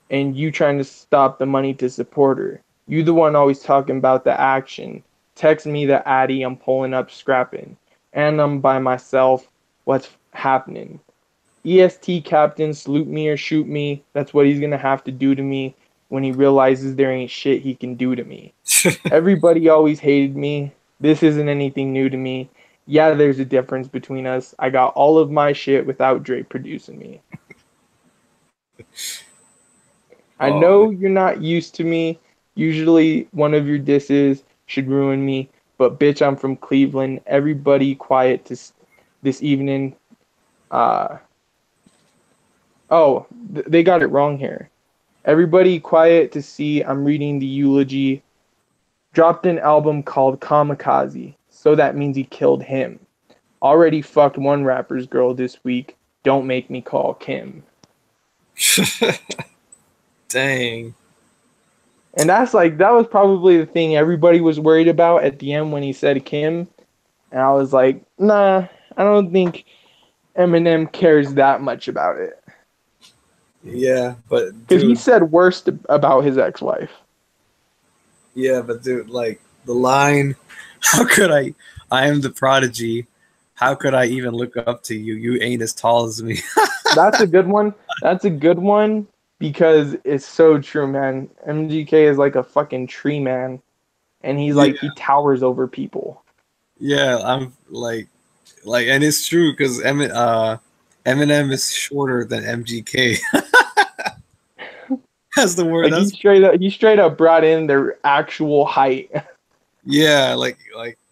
and you trying to stop the money to support her. You the one always talking about the action. Text me the addy, I'm pulling up scrapping. And I'm by myself, what's happening? EST captain, salute me or shoot me. That's what he's gonna have to do to me when he realizes there ain't shit he can do to me. Everybody always hated me. This isn't anything new to me. Yeah, there's a difference between us. I got all of my shit without Dre producing me. I Oh man. know you're not used to me. Usually one of your disses should ruin me, but bitch, I'm from Cleveland. Everybody quiet this evening. Uh they got it wrong here. Everybody quiet to see I'm reading the eulogy. Dropped an album called Kamikaze, so that means he killed him. Already fucked one rapper's girl this week. Don't make me call Kim. Dang. And that's like that was probably the thing everybody was worried about at the end when he said Kim. And I was like, nah, I don't think Eminem cares that much about it. Yeah, but Because he dude, said worst about his ex-wife. yeah, but dude, like the line, how could I am the prodigy. How could I even look up to you? You ain't as tall as me. That's a good one. That's a good one because it's so true, man. MGK is like a fucking tree man. And he's Yeah, like, he towers over people. yeah, I'm and it's true because Eminem is shorter than MGK. That's the word. Like That's he straight up brought in their actual height. yeah.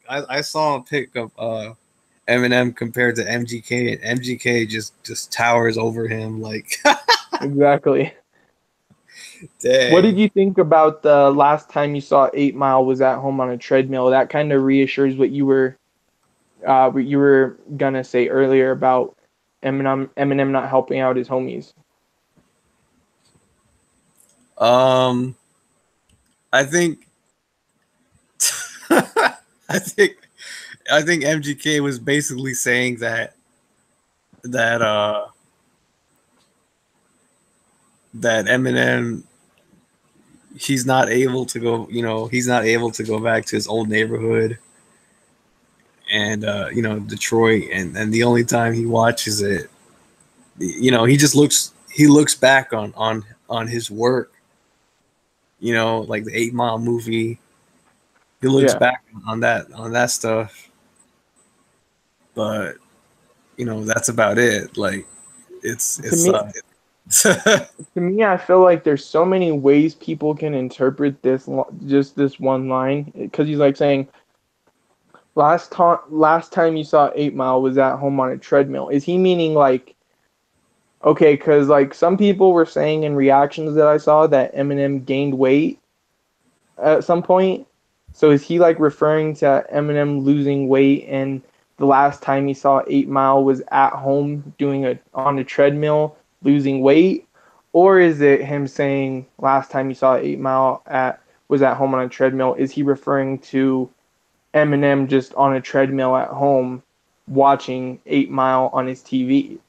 I saw a pic of Eminem compared to MGK, and MGK just towers over him. Like, Exactly. What did dang. you think about the last time you saw 8 Mile was at home on a treadmill? That kind of reassures what you were gonna say earlier about Eminem not helping out his homies. Um, I think, I think, I think MGK was basically saying that that Eminem he's not able to go. He's not able to go back to his old neighborhood and Detroit, and the only time he watches it, he looks back on his work. Like the 8 Mile movie. He looks Yeah. back on that stuff, but that's about it. Like To it's me, to me, I feel like there's so many ways people can interpret just this one line because he's like saying last time you saw 8 Mile was at home on a treadmill. Is he meaning like okay? Because like some people were saying in reactions that I saw that Eminem gained weight at some point. So is he like referring to Eminem losing weight and the last time he saw 8 Mile was at home doing a on a treadmill losing weight? Or is it him saying last time you saw 8 Mile at was at home on a treadmill? Is he referring to Eminem just on a treadmill at home watching 8 Mile on his TV?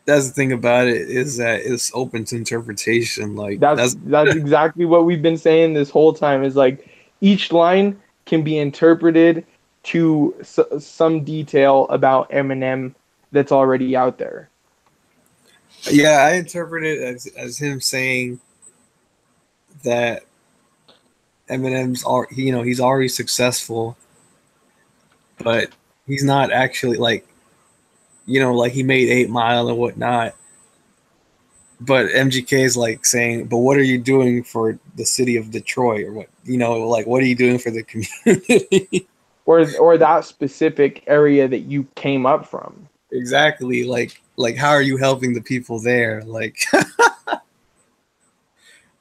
that's the thing about it is that it's open to interpretation. Like That's that's that's exactly what we've been saying this whole time. Is like each line can be interpreted to some detail about Eminem that's already out there. yeah. I interpret it as him saying that Eminem's he's already successful, but he's not actually like he made 8 Mile and whatnot. But MGK is like saying, but what are you doing for the city of Detroit, or like what are you doing for the community? Or that specific area that you came up from. Exactly. Like how are you helping the people there? Like,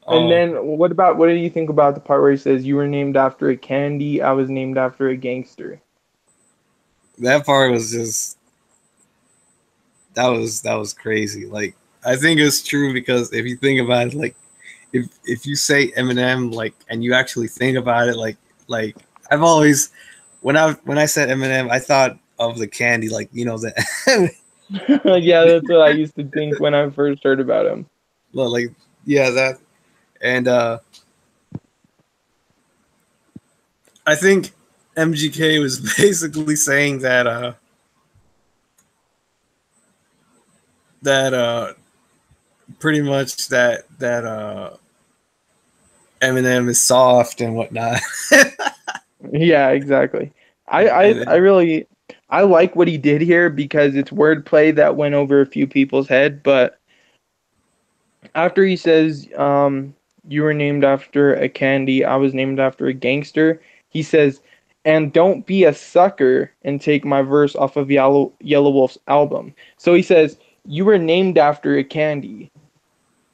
And oh, then what do you think about the part where he says you were named after a candy, I was named after a gangster? that part was just that was crazy. Like I think it's true because if you think about it, like if you say Eminem, like, and you actually think about it, like I've always when I said Eminem, I thought of the candy, like, you know, the Yeah, that's what I used to think when I first heard about him. well, like, yeah, that. And I think MGK was basically saying that that pretty much that Eminem is soft and whatnot. Yeah, exactly. I And really I like what he did here because it's wordplay that went over a few people's head, but after he says, you were named after a candy, I was named after a gangster, he says, and don't be a sucker and take my verse off of Yellow Wolf's album. So he says, you were named after a candy.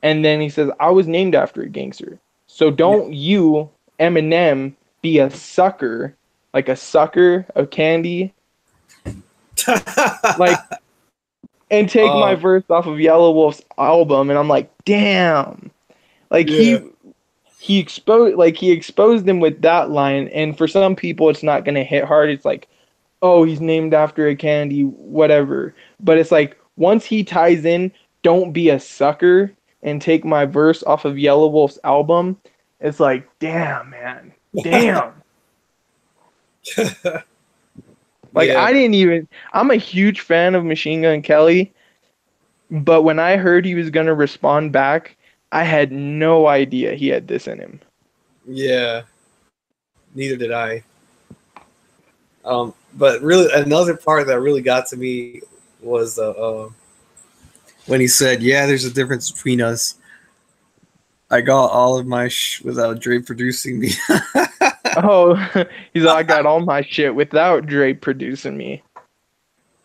And then he says, I was named after a gangster. So yeah. don't you, Eminem, be a sucker, like a sucker of candy, like, and take my Oh, verse off of Yellow Wolf's album. And I'm like, damn. Like yeah. he exposed him with that line. And for some people, it's not gonna hit hard. It's like, oh, he's named after a candy, whatever. But it's like once he ties in, don't be a sucker and take my verse off of Yellow Wolf's album. It's like, damn, man, damn. Like Yeah. I'm a huge fan of Machine Gun Kelly, but when I heard he was gonna respond back, I had no idea he had this in him. Yeah. Neither did I. But really, another part that really got to me was when he said, "Yeah, there's a difference between us. I got all of my without Dre producing me." Oh, he's like, I got all my shit without Dre producing me.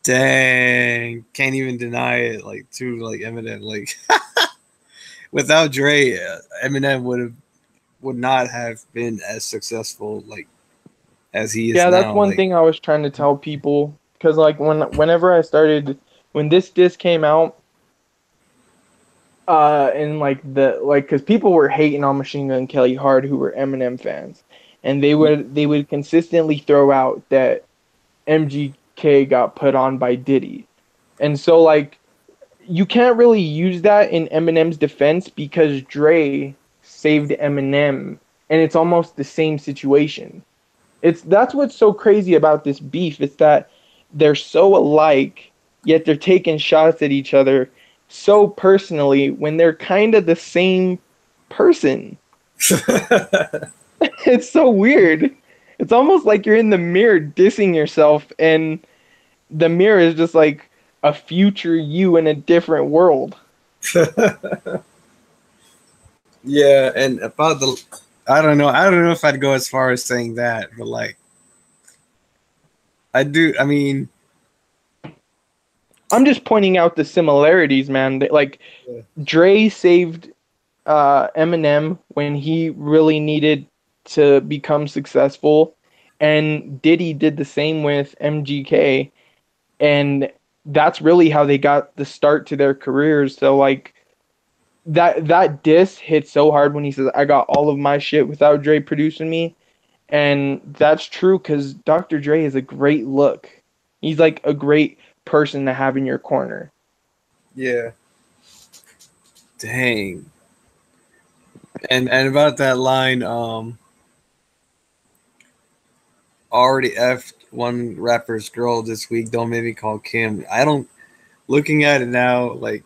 Dang, can't even deny it. Like, to like Eminem, like without Dre, Eminem would not have been as successful like as he is Yeah, that's now. one Like, thing I was trying to tell people because like whenever I started when this disc came out, and like because people were hating on Machine Gun Kelly hard who were Eminem fans, and they would consistently throw out that MGK got put on by Diddy, and so like you can't really use that in Eminem's defense because Dre saved Eminem, and it's almost the same situation. It's That's what's so crazy about this beef. It's that they're so alike, yet they're taking shots at each other so personally when they're kind of the same person. It's so weird. It's almost like you're in the mirror dissing yourself, and the mirror is just like a future you in a different world. yeah, and about the, I don't know if I'd go as far as saying that, but like, I do. I mean, I'm just pointing out the similarities, man. Like yeah. Dre saved Eminem when he really needed to become successful, and Diddy did the same with MGK, and that's really how they got the start to their careers. So like that diss hit so hard when he says, "I got all of my shit without Dre producing me," and that's true because Dr. Dre is a great look. He's like a great person to have in your corner. Yeah. Dang. And about that line, already effed one rapper's girl this week. Don't make me call Kim. I don't. Looking at it now, like,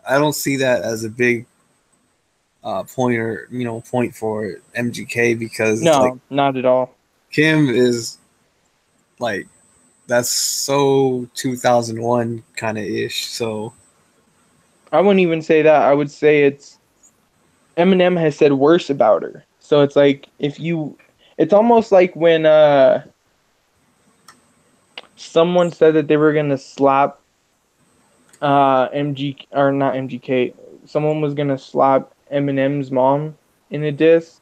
I don't see that as a big pointer, point for MGK, because like No, not at all. Kim is like, that's so 2001 kind of ish. So I wouldn't even say that. I would say it's Eminem has said worse about her. So it's like if you it's almost like when someone said that they were gonna slap MG or not MGK. Someone was gonna slap Eminem's mom in a diss,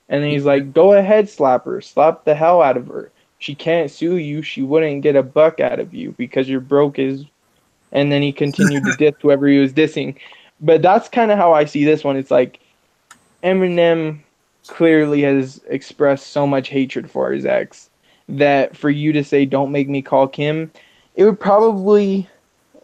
and then he's like, "Go ahead, slap her, slap the hell out of her. She can't sue you. She wouldn't get a buck out of you because you're broke as." And then he continued to diss whoever he was dissing. But that's kind of how I see this one. It's like Eminem clearly has expressed so much hatred for his ex that for you to say don't make me call Kim, it would probably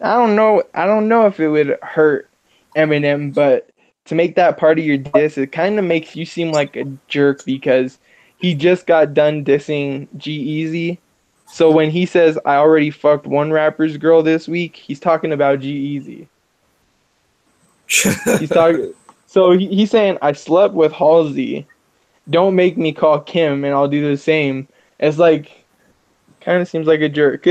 I don't know if it would hurt Eminem, but to make that part of your diss, it kind of makes you seem like a jerk because he just got done dissing G-Eazy. So when he says I already fucked one rapper's girl this week, he's talking about G-Eazy. He's talking so he's saying I slept with Halsey. Don't make me call Kim and I'll do the same. It's like kind of seems like a jerk.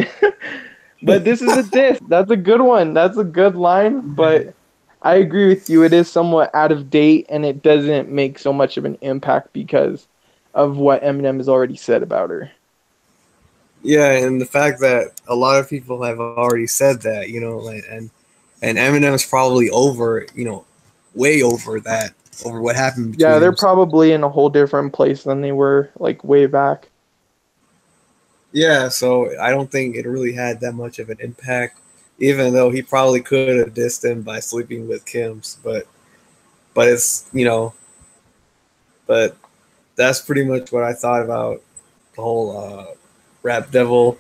But this is a diss. That's a good one. That's a good line. But I agree with you. It is somewhat out of date and it doesn't make so much of an impact because of what Eminem has already said about her. Yeah, and the fact that a lot of people have already said that, you know, like, and Eminem's probably over, you know, way over that, over what happened Yeah, between they're them. probably in a whole different place than they were like way back. Yeah, so I don't think it really had that much of an impact, even though he probably could have dissed him by sleeping with Kim's, but it's, you know, but that's pretty much what I thought about the whole Rap Devil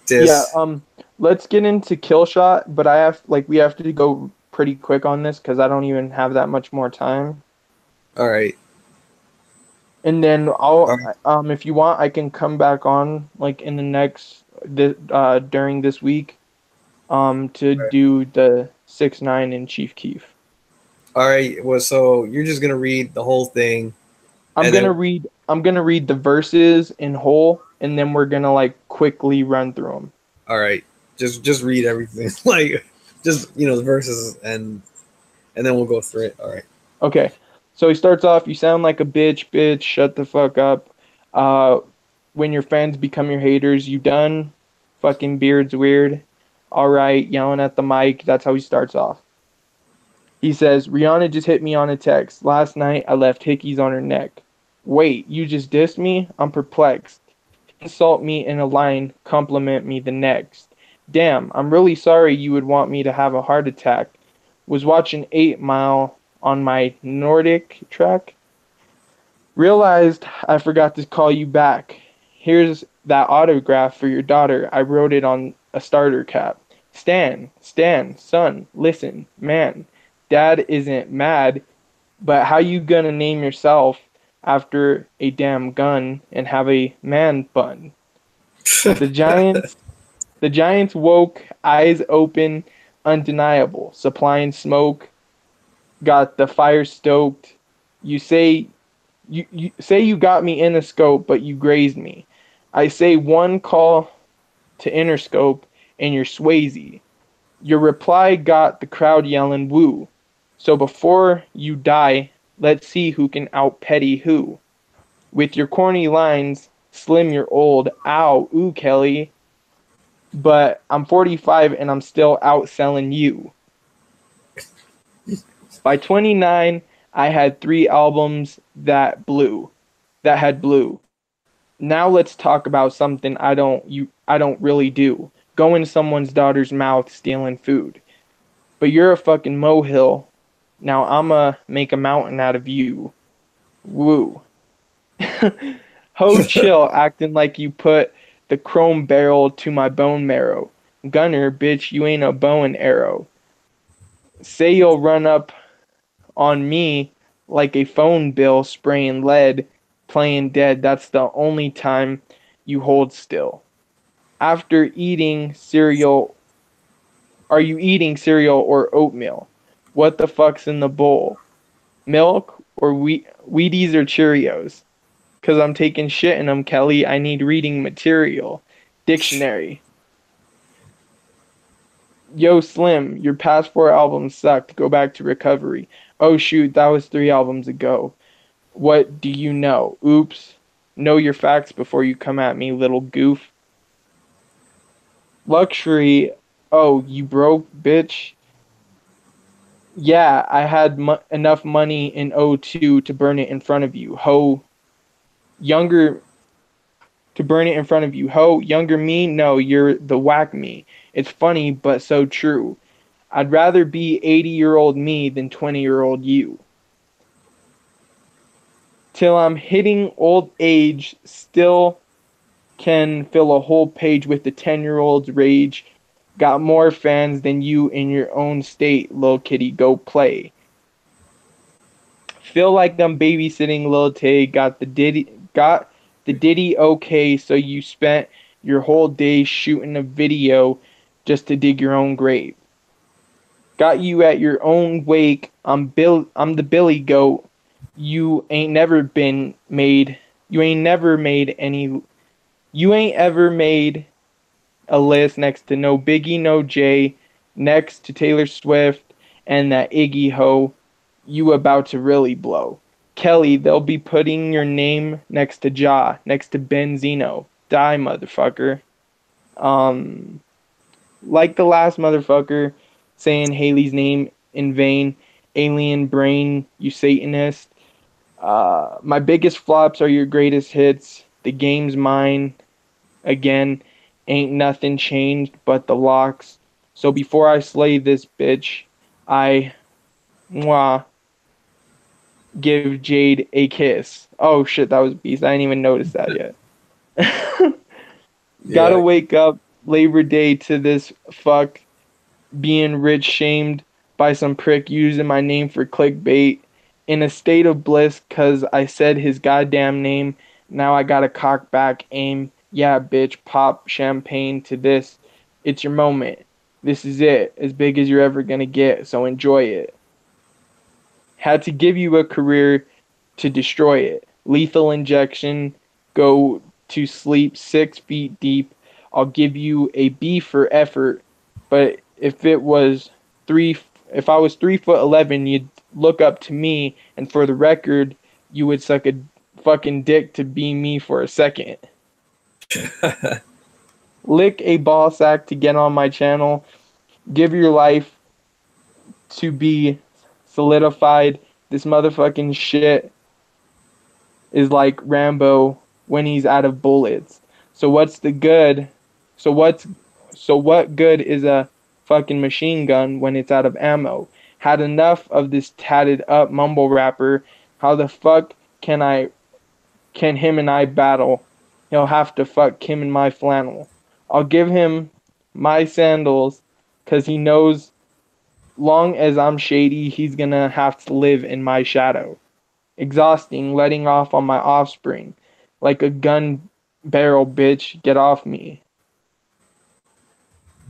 Yeah, diss. let's get into kill shot, but we have to go pretty quick on this because I don't even have that much more time. All right, And then all I'll right, if you want I can come back on like in the next during this week to do the 6 9 and Chief Keef. all right. Well, so you're just gonna read the whole thing, and then I'm gonna read the verses in whole and then we're gonna like quickly run through them. all right, just read everything, like just you know the verses, and then we'll go through it. All right. Okay. So he starts off, you sound like a bitch, bitch, shut the fuck up. Uh when your fans become your haters, you done? Fucking beard's weird. All right, yelling at the mic. That's how he starts off. He says, Rihanna just hit me on a text. Last night I left hickeys on her neck. Wait, you just dissed me? I'm perplexed. Insult me in a line, compliment me the next. Damn, I'm really sorry you would want me to have a heart attack. Was watching 8 Mile on my Nordic track. Realized I forgot to call you back. Here's that autograph for your daughter. I wrote it on a starter cap. Stan, son, listen, man. Dad isn't mad, but how you gonna name yourself after a damn gun and have a man bun? The Giants, the Giants woke, eyes open, undeniable, supplying smoke, got the fire stoked. You say you say you got me in a scope, but you grazed me. I say one call to Interscope and you're Swayze. Your reply got the crowd yelling woo. So before you die, let's see who can out petty who. With your corny lines, Slim, you're old. Ow, ooh, Kelly. But I'm 45 and I'm still outselling you. By 29, I had 3 albums that had blue. Now let's talk about something I don't really do. Go in someone's daughter's mouth stealing food. But you're a fucking molehill. Now I'ma make a mountain out of you. Woo. Ho chill acting like you put the chrome barrel to my bone marrow. Gunner, bitch, you ain't a bow and arrow. Say you'll run up on me like a phone bill spraying lead, playing dead. That's the only time you hold still. After eating cereal, are you eating cereal or oatmeal? What the fuck's in the bowl? Milk or Wheaties or Cheerios? Cause I'm taking shit in them, Kelly. I need reading material. Dictionary. Yo, Slim, your past 4 albums sucked. Go back to recovery. Oh shoot, that was 3 albums ago. What do you know? Oops. Know your facts before you come at me, little goof. Luxury. Oh, you broke, bitch. Yeah, I had enough money in '02 to burn it in front of you. Ho, younger to burn it in front of you. Ho, younger me? No, you're the whack me. It's funny, but so true. I'd rather be 80-year-old me than 20-year-old you. till I'm hitting old age, still can fill a whole page with the 10-year-old's rage. Got more fans than you in your own state, lil kitty, go play. Feel like I'm babysitting Lil Tay. Got the ditty okay, so you spent your whole day shooting a video just to dig your own grave. Got you at your own wake. I'm the Billy Goat. You ain't never been made. You ain't never made any. You ain't ever made a list next to no Biggie, no Jay, next to Taylor Swift and that Iggy Ho. You about to really blow. Kelly, they'll be putting your name next to Ja, next to Benzino. Die, motherfucker. Um, like the last motherfucker saying Haley's name in vain. Alien brain, you Satanist. My biggest flops are your greatest hits. The game's mine. Again, ain't nothing changed but the locks. So before I slay this bitch, I mwah, give Jade a kiss. Oh shit, that was beast. I didn't even notice that yet. Gotta Yeah. wake up Labor Day to this fuck being rich shamed by some prick using my name for clickbait. In a state of bliss cause I said his goddamn name. Now I gotta cock back aim. Yeah, bitch, pop champagne to this. It's your moment. This is it, as big as you're ever gonna get, so enjoy it. Had to give you a career to destroy it. Lethal injection, go to sleep 6 feet deep. I'll give you a B for effort, but three, if I was 3'11", you'd look up to me, and for the record, you would suck a fucking dick to be me for a second. Lick a ball sack to get on my channel. Give your life to be solidified. This motherfucking shit is like Rambo when he's out of bullets. So what's the good? So what's so what good is a fucking machine gun when it's out of ammo? Had enough of this tatted up mumble rapper. How the fuck can him and I battle? He'll have to fuck Kim in my flannel. I'll give him my sandals cuz he knows long as I'm shady, he's gonna have to live in my shadow. Exhausting, letting off on my offspring. Like a gun barrel, bitch, get off me.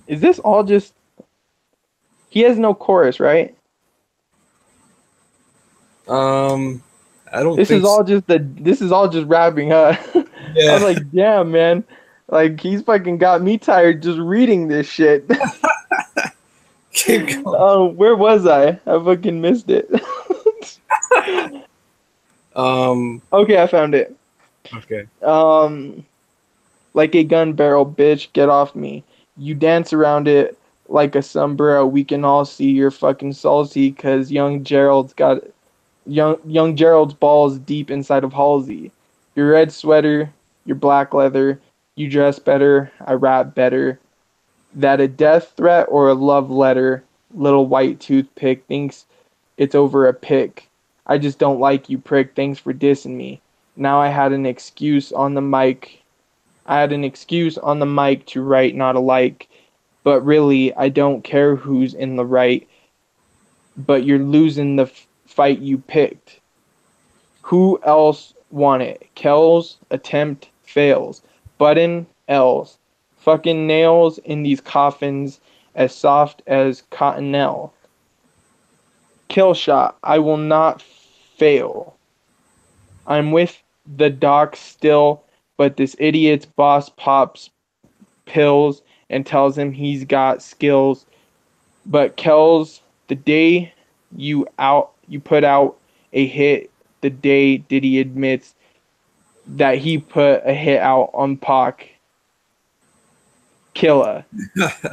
Is this all just. He has no chorus, right? Um, I don't This is think so. all just This is all just rapping, huh? I was Yeah. like, damn, man. Like, he's fucking got me tired just reading this shit. Keep going. Oh, where was I? I fucking missed it. Um, Okay, I found it. okay. Um, like a gun barrel, bitch, get off me. You dance around it like a sombrero. We can all see you're fucking salty because young Gerald's balls deep inside of Halsey. Your red sweater, your black leather, you dress better, I rap better. That a death threat or a love letter, little white toothpick thinks it's over a pick. I just don't like you, prick. Thanks for dissing me. Now I had an excuse on the mic to write not alike, but really, I don't care who's in the right, but you're losing the fight you picked. Who else won it? Kells attempt fails. Button L's. Fucking nails in these coffins as soft as cottonelle. Kill shot. I will not fail. I'm with the doc still, but this idiot's boss pops pills and tells him he's got skills. But Kells, the day you put out a hit, the day Diddy admits that he put a hit out on Pac. Killa.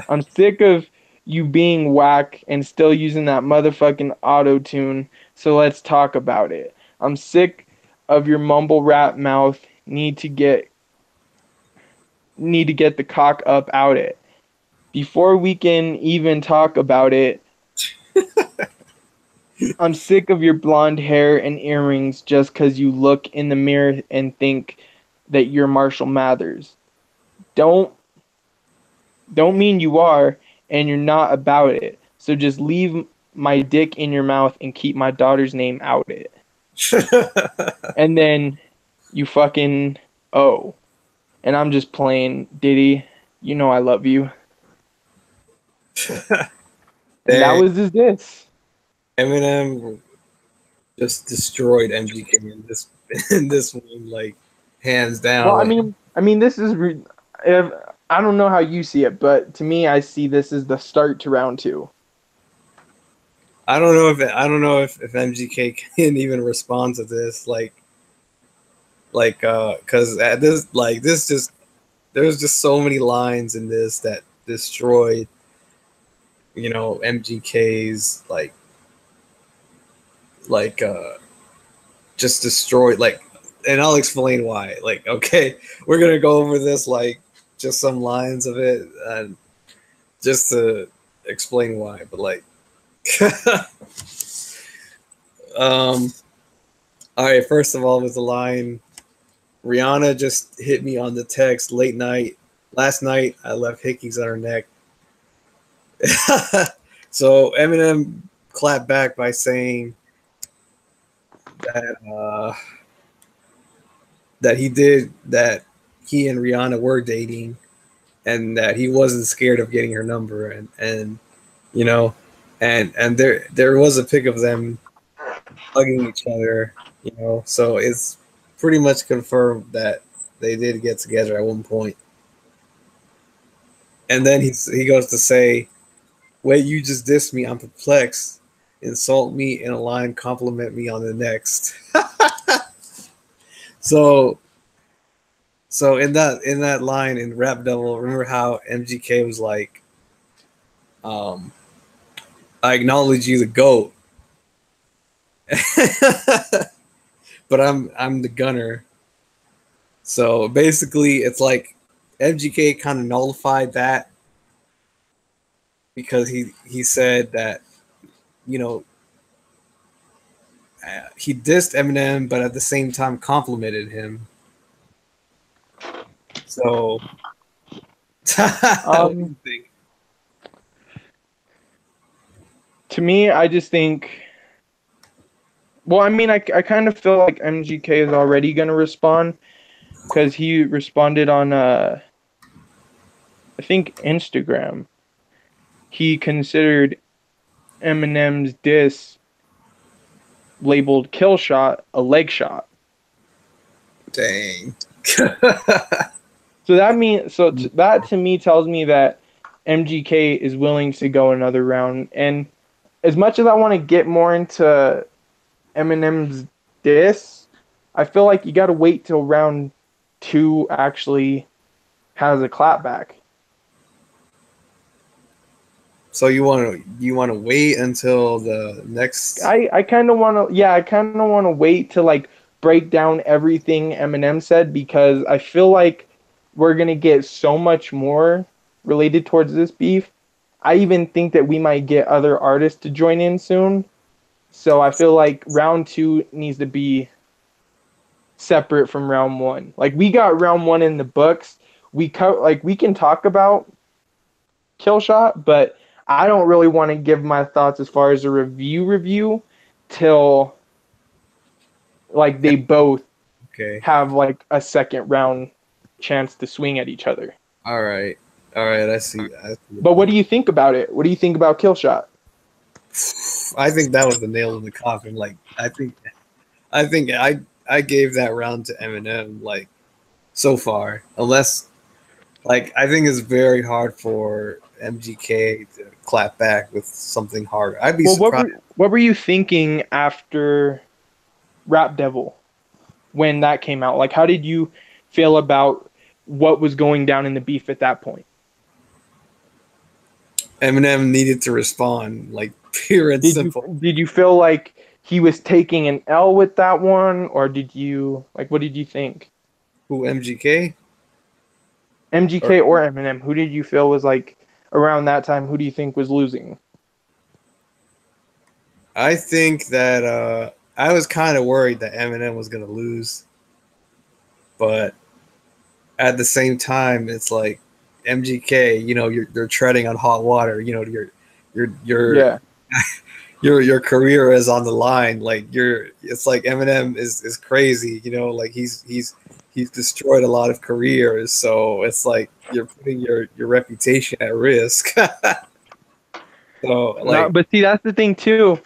I'm sick of you being whack and still using that motherfucking auto tune. So let's talk about it. I'm sick of your mumble rap mouth. Need to get the cock up out it. Before we can even talk about it, I'm sick of your blonde hair and earrings just because you look in the mirror and think that you're Marshall Mathers. Don't don't mean you are, and you're not about it. So just leave my dick in your mouth and keep my daughter's name out it. And then you fucking oh. And I'm just playing Diddy. You know I love you. And that Dang, was his diss. Eminem just destroyed MGK in this in this one, like hands Well, down. Like this is. If, I don't know how you see it, but to me, I see this as the start to round two. I don't know if MGK can even respond to this, because at this like this just there's just so many lines in this that destroyed MGK's like just destroyed and I'll explain why. Like, okay, we're gonna go over this just some lines of it and just to explain why. But um, all right. First of all, with the line, Rihanna just hit me on the text late night. Last night, I left hickeys on her neck. So Eminem clapped back by saying that that he and Rihanna were dating and that he wasn't scared of getting her number and you know and there was a pic of them hugging each other, so it's pretty much confirmed that they did get together at one point. And then he goes to say, wait, you just dissed me, I'm perplexed, insult me in a line, compliment me on the next. so so in that line in Rap Devil, remember how MGK was like, um I acknowledge you, the GOAT, but I'm the gunner. So basically, it's like MGK kind of nullified that because he said that you know he dissed Eminem, but at the same time complimented him. So what do Um, you think? to me, I just think. Well, I kind of feel like MGK is already gonna respond because he responded on I think Instagram. He considered Eminem's diss labeled "kill shot" a leg shot. Dang. So that to me tells me that MGK is willing to go another round. And as much as I want to get more into Eminem's diss, I feel like you got to wait till round two actually has a clapback. So you want to wait until the next? I kind of want to I kind of want to wait to like break down everything Eminem said because I feel like we're gonna get so much more related towards this beef. I even think that we might get other artists to join in soon. So I feel like round two needs to be separate from round one. Like we got round one in the books. We can talk about Killshot, but I don't really want to give my thoughts as far as a review till like they both Okay. have like a second round chance to swing at each other. All right. All right. I see the But what point. do you think about it? What do you think about Killshot? I think that was the nail in the coffin. Like I think I gave that round to Eminem so far. Unless I think it's very hard for MGK to clap back with something harder. I'd be Well, surprised. what were you thinking after Rap Devil when that came out? Like, how did you feel about what was going down in the beef at that point? Eminem needed to respond, pure and simple. Did you feel like he was taking an L with that one, or did you like what did you think? Who, MGK? Or MGK or Eminem? Who did you feel was like around that time? Who do you think was losing? I think that I was kind of worried that Eminem was gonna lose, but at the same time, it's like MGK. You know, you're treading on hot water. You know, your your Yeah. your career is on the line. Like it's like Eminem is crazy. You know, like he's destroyed a lot of careers. So it's like you're putting your reputation at risk. So Not, like but see, that's the thing too.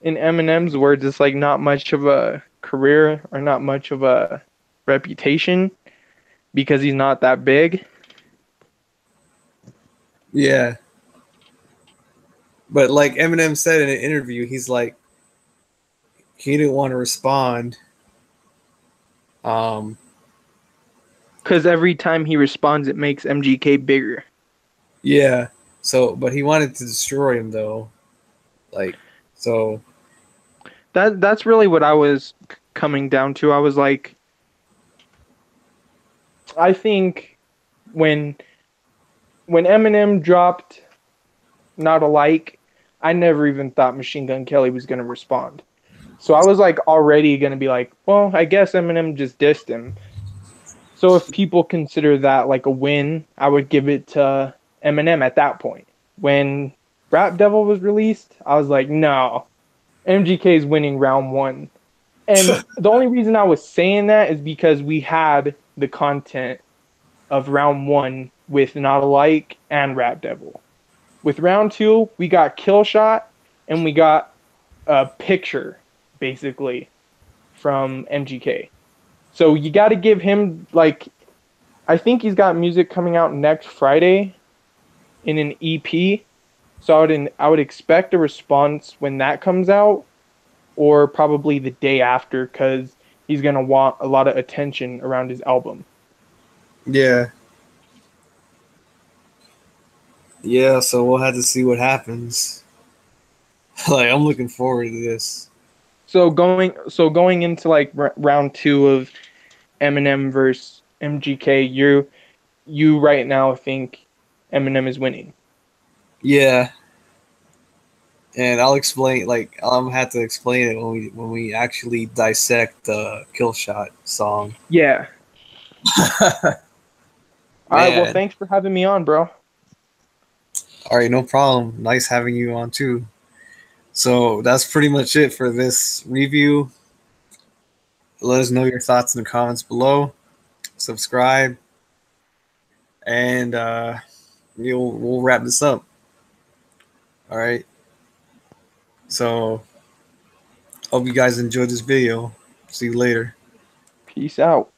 In Eminem's words, it's like not much of a career or not much of a reputation because he's not that big. yeah, but like Eminem said in an interview, he's like he didn't want to respond. Um, Because every time he responds, it makes MGK bigger. yeah. So, but he wanted to destroy him though. Like, so That's really what I was coming down to. I was like, I think when when Eminem dropped Not Alike, I never even thought Machine Gun Kelly was gonna respond. So I was like already gonna be like, well, I guess Eminem just dissed him. So if people consider that like a win, I would give it to Eminem at that point. When Rap Devil was released, I was like, no, MGK is winning round one. And the only reason I was saying that is because we had the content of round one with Not Alike and Rap Devil. With round two, we got Kill Shot and we got a picture, basically, from MGK. So you got to give him, like, I think he's got music coming out next Friday in an EP. So I would expect a response when that comes out, or probably the day after, because he's gonna want a lot of attention around his album. yeah, yeah. So we'll have to see what happens. Like, I'm looking forward to this. So going into like round two of Eminem versus MGK, you right now think Eminem is winning. Yeah, and I'll explain. Like, I'm gonna have to explain it when we actually dissect the Kill Shot song. Yeah. All right. Well, Man, thanks for having me on, bro. all right, no problem. Nice having you on too. So that's pretty much it for this review. Let us know your thoughts in the comments below. Subscribe, and we'll wrap this up. All right. So hope you guys enjoyed this video. See you later. Peace out.